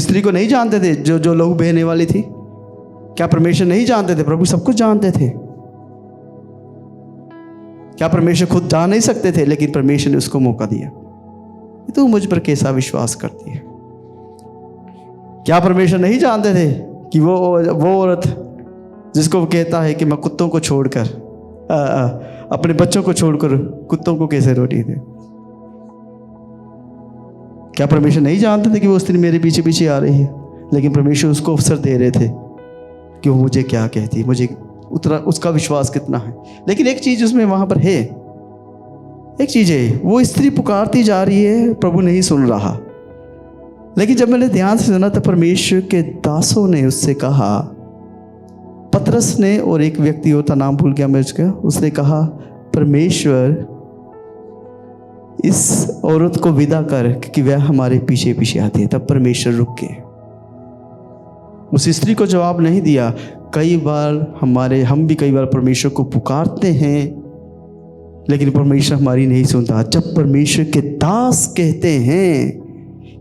स्त्री को नहीं जानते थे जो लहू बहने वाली थी? क्या परमेश्वर नहीं जानते थे? प्रभु सब कुछ जानते थे। क्या परमेश्वर खुद जा नहीं सकते थे? लेकिन परमेश्वर ने उसको मौका दिया। तू मुझ पर कैसा विश्वास करती है? क्या परमेश्वर नहीं जानते थे कि वो औरत जिसको वो कहता है कि मैं कुत्तों को छोड़कर अपने बच्चों को छोड़कर कुत्तों को कैसे रोटी दे? क्या परमेश्वर नहीं जानते थे कि वो स्त्री मेरे पीछे पीछे आ रही है? लेकिन परमेश्वर उसको अवसर दे रहे थे कि वो मुझे क्या कहती, मुझे उतना उसका विश्वास कितना है। लेकिन एक चीज उसमें वहां पर है, एक चीज है, वो स्त्री पुकारती जा रही है, प्रभु नहीं सुन रहा। लेकिन जब मैंने ध्यान से सुना तो परमेश्वर के दासों ने उससे कहा, पतरस ने और एक व्यक्ति और था, नाम भूल गया मैं उसका, उसने कहा परमेश्वर इस औरत को विदा कर क्योंकि वह हमारे पीछे पीछे आती है। तब परमेश्वर रुक गए। उस स्त्री को जवाब नहीं दिया। कई बार हम भी कई बार परमेश्वर को पुकारते हैं, लेकिन परमेश्वर हमारी नहीं सुनता। जब परमेश्वर के दास कहते हैं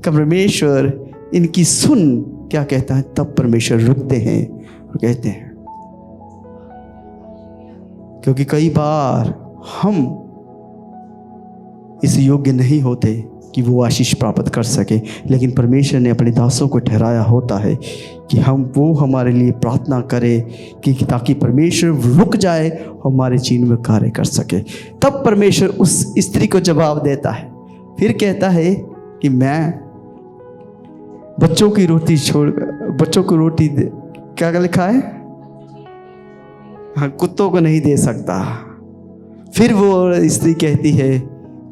कि परमेश्वर इनकी सुन, क्या कहता है, तब परमेश्वर रुकते हैं और कहते हैं। क्योंकि कई बार हम इस योग्य नहीं होते कि वो आशीष प्राप्त कर सके, लेकिन परमेश्वर ने अपने दासों को ठहराया होता है कि वो हमारे लिए प्रार्थना करे कि ताकि परमेश्वर रुक जाए, हमारे जीवन में कार्य कर सके। तब परमेश्वर उस स्त्री को जवाब देता है। फिर कहता है कि मैं बच्चों की रोटी बच्चों को रोटी क्या लिखा है, हाँ, कुत्तों को नहीं दे सकता। फिर वो स्त्री कहती है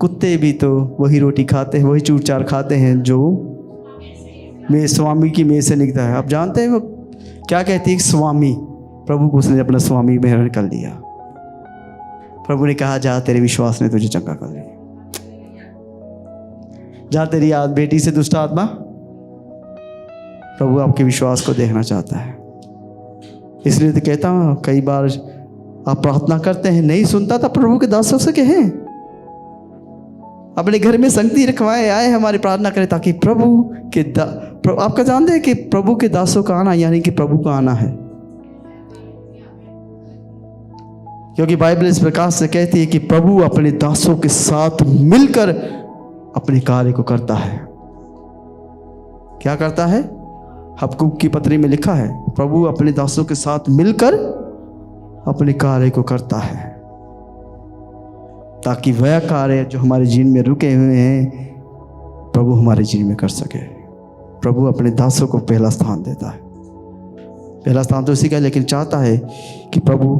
कुत्ते भी तो वही रोटी खाते हैं, वही चूर चार खाते हैं जो मेरे स्वामी की मेरे से निकलता है। आप जानते हैं वो क्या कहती है? स्वामी, प्रभु को उसने अपना स्वामी ग्रहण कर लिया। प्रभु ने कहा जा तेरे विश्वास ने तुझे चंगा कर लिया, जा तेरी बेटी से दुष्ट आत्मा। प्रभु आपके विश्वास को देखना चाहता है। इसलिए तो कहता हूँ कई बार आप प्रार्थना करते हैं नहीं सुनता, तब प्रभु के दासों से कहें, अपने घर में संगति रखवाए आए हमारी प्रार्थना करें, ताकि प्रभु के आपका जानते हैं कि प्रभु के दासों का आना यानी कि प्रभु का आना है। क्योंकि बाइबल इस प्रकार से कहती है कि प्रभु अपने दासों के साथ मिलकर अपने कार्य को करता है। क्या करता है? हबक्कूक की पत्री में लिखा है, प्रभु अपने दासों के साथ मिलकर अपने कार्य को करता है, ताकि वह कार्य जो हमारे जीवन में रुके हुए हैं प्रभु हमारे जीवन में कर सके। प्रभु अपने दासों को पहला स्थान देता है। पहला स्थान तो उसी का, लेकिन चाहता है कि प्रभु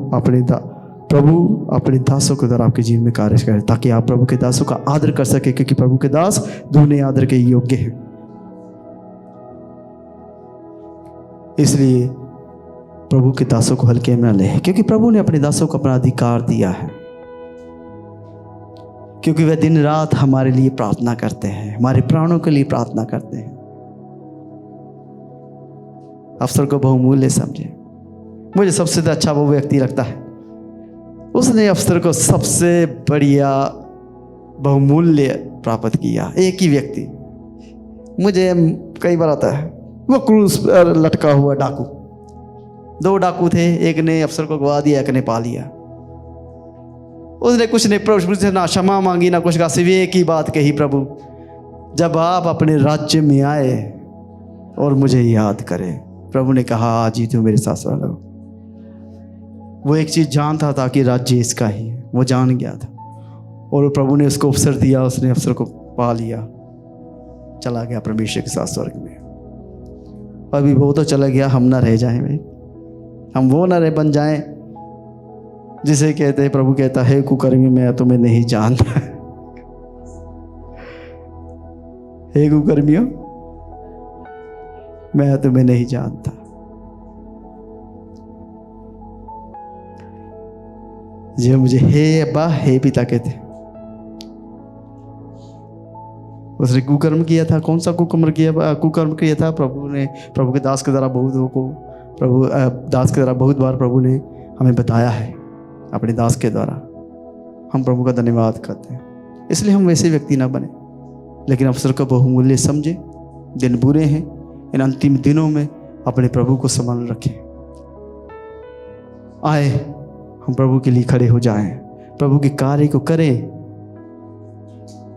अपने दासों के द्वारा आपके जीवन में कार्य करे, ताकि आप प्रभु के दासों का आदर कर सके, क्योंकि प्रभु के दास दुगने आदर के योग्य हैं। इसलिए प्रभु के दासों को हल्के में न ले, क्योंकि प्रभु ने अपने दासों को अपना अधिकार दिया है। क्योंकि वह दिन रात हमारे लिए प्रार्थना करते हैं, हमारे प्राणों के लिए प्रार्थना करते हैं। अवसर को बहुमूल्य समझे। मुझे सबसे अच्छा वो व्यक्ति लगता है, उसने अवसर को सबसे बढ़िया बहुमूल्य प्राप्त किया। एक ही व्यक्ति मुझे कई बार आता है, वो क्रूस पर लटका हुआ डाकू। दो डाकू थे, एक ने अफसर को गवा दिया, एक ने पा लिया। उसने कुछ नहीं प्रभु से ना क्षमा मांगी ना कुछ कहा, सिर्फ एक ही बात कही, प्रभु जब आप अपने राज्य में आए और मुझे याद करें। प्रभु ने कहा आज ही तू मेरे साथ रहो। वो एक चीज़ जानता था कि राज्य इसका ही है, वो जान गया था, और प्रभु ने उसको अवसर दिया, उसने अवसर को पा लिया, चला गया परमेश्वर के साथ स्वर्ग में। अभी वो तो चला गया, हम ना रह जाएं भाई, हम वो ना रह बन जाएं जिसे कहते हैं, प्रभु कहता है कुकर्मी मैं तुम्हें नहीं जानता। हे कुकर्मियों मैं तुम्हें नहीं जानता। जो मुझे हे अब्बा हे पिता कहते, उसने कुकर्म किया था। कौन सा कुकर्म किया था? प्रभु के दास के द्वारा बहुत बार प्रभु ने हमें बताया है अपने दास के द्वारा। हम प्रभु का धन्यवाद करते हैं। इसलिए हम वैसे व्यक्ति ना बने, लेकिन अवसर का बहुमूल्य समझे। दिन बुरे हैं, इन अंतिम दिनों में अपने प्रभु को संभाल रखें। आए हम प्रभु के लिए खड़े हो जाएं, प्रभु के कार्य को करें।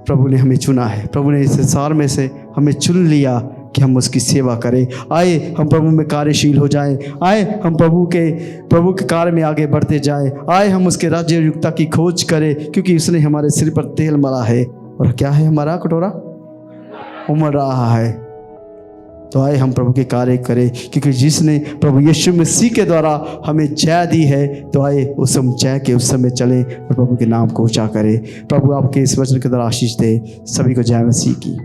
प्रभु ने हमें चुना है, प्रभु ने इस संसार में से हमें चुन लिया कि हम उसकी सेवा करें। आए हम प्रभु में कार्यशील हो जाएं। आए हम प्रभु के कार्य में आगे बढ़ते जाएं। आए हम उसके राज्य युक्ता की खोज करें, क्योंकि उसने हमारे सिर पर तेल मला है, और क्या है हमारा कटोरा उमड़ रहा है। तो आए हम प्रभु के कार्य करें, क्योंकि जिसने प्रभु यीशु मसीह के द्वारा हमें जय दी है, तो आए उस जय के उस समय चलें और प्रभु के नाम को ऊंचा करें। प्रभु आपके इस वचन के द्वारा आशीष दे। सभी को जय मसीह की।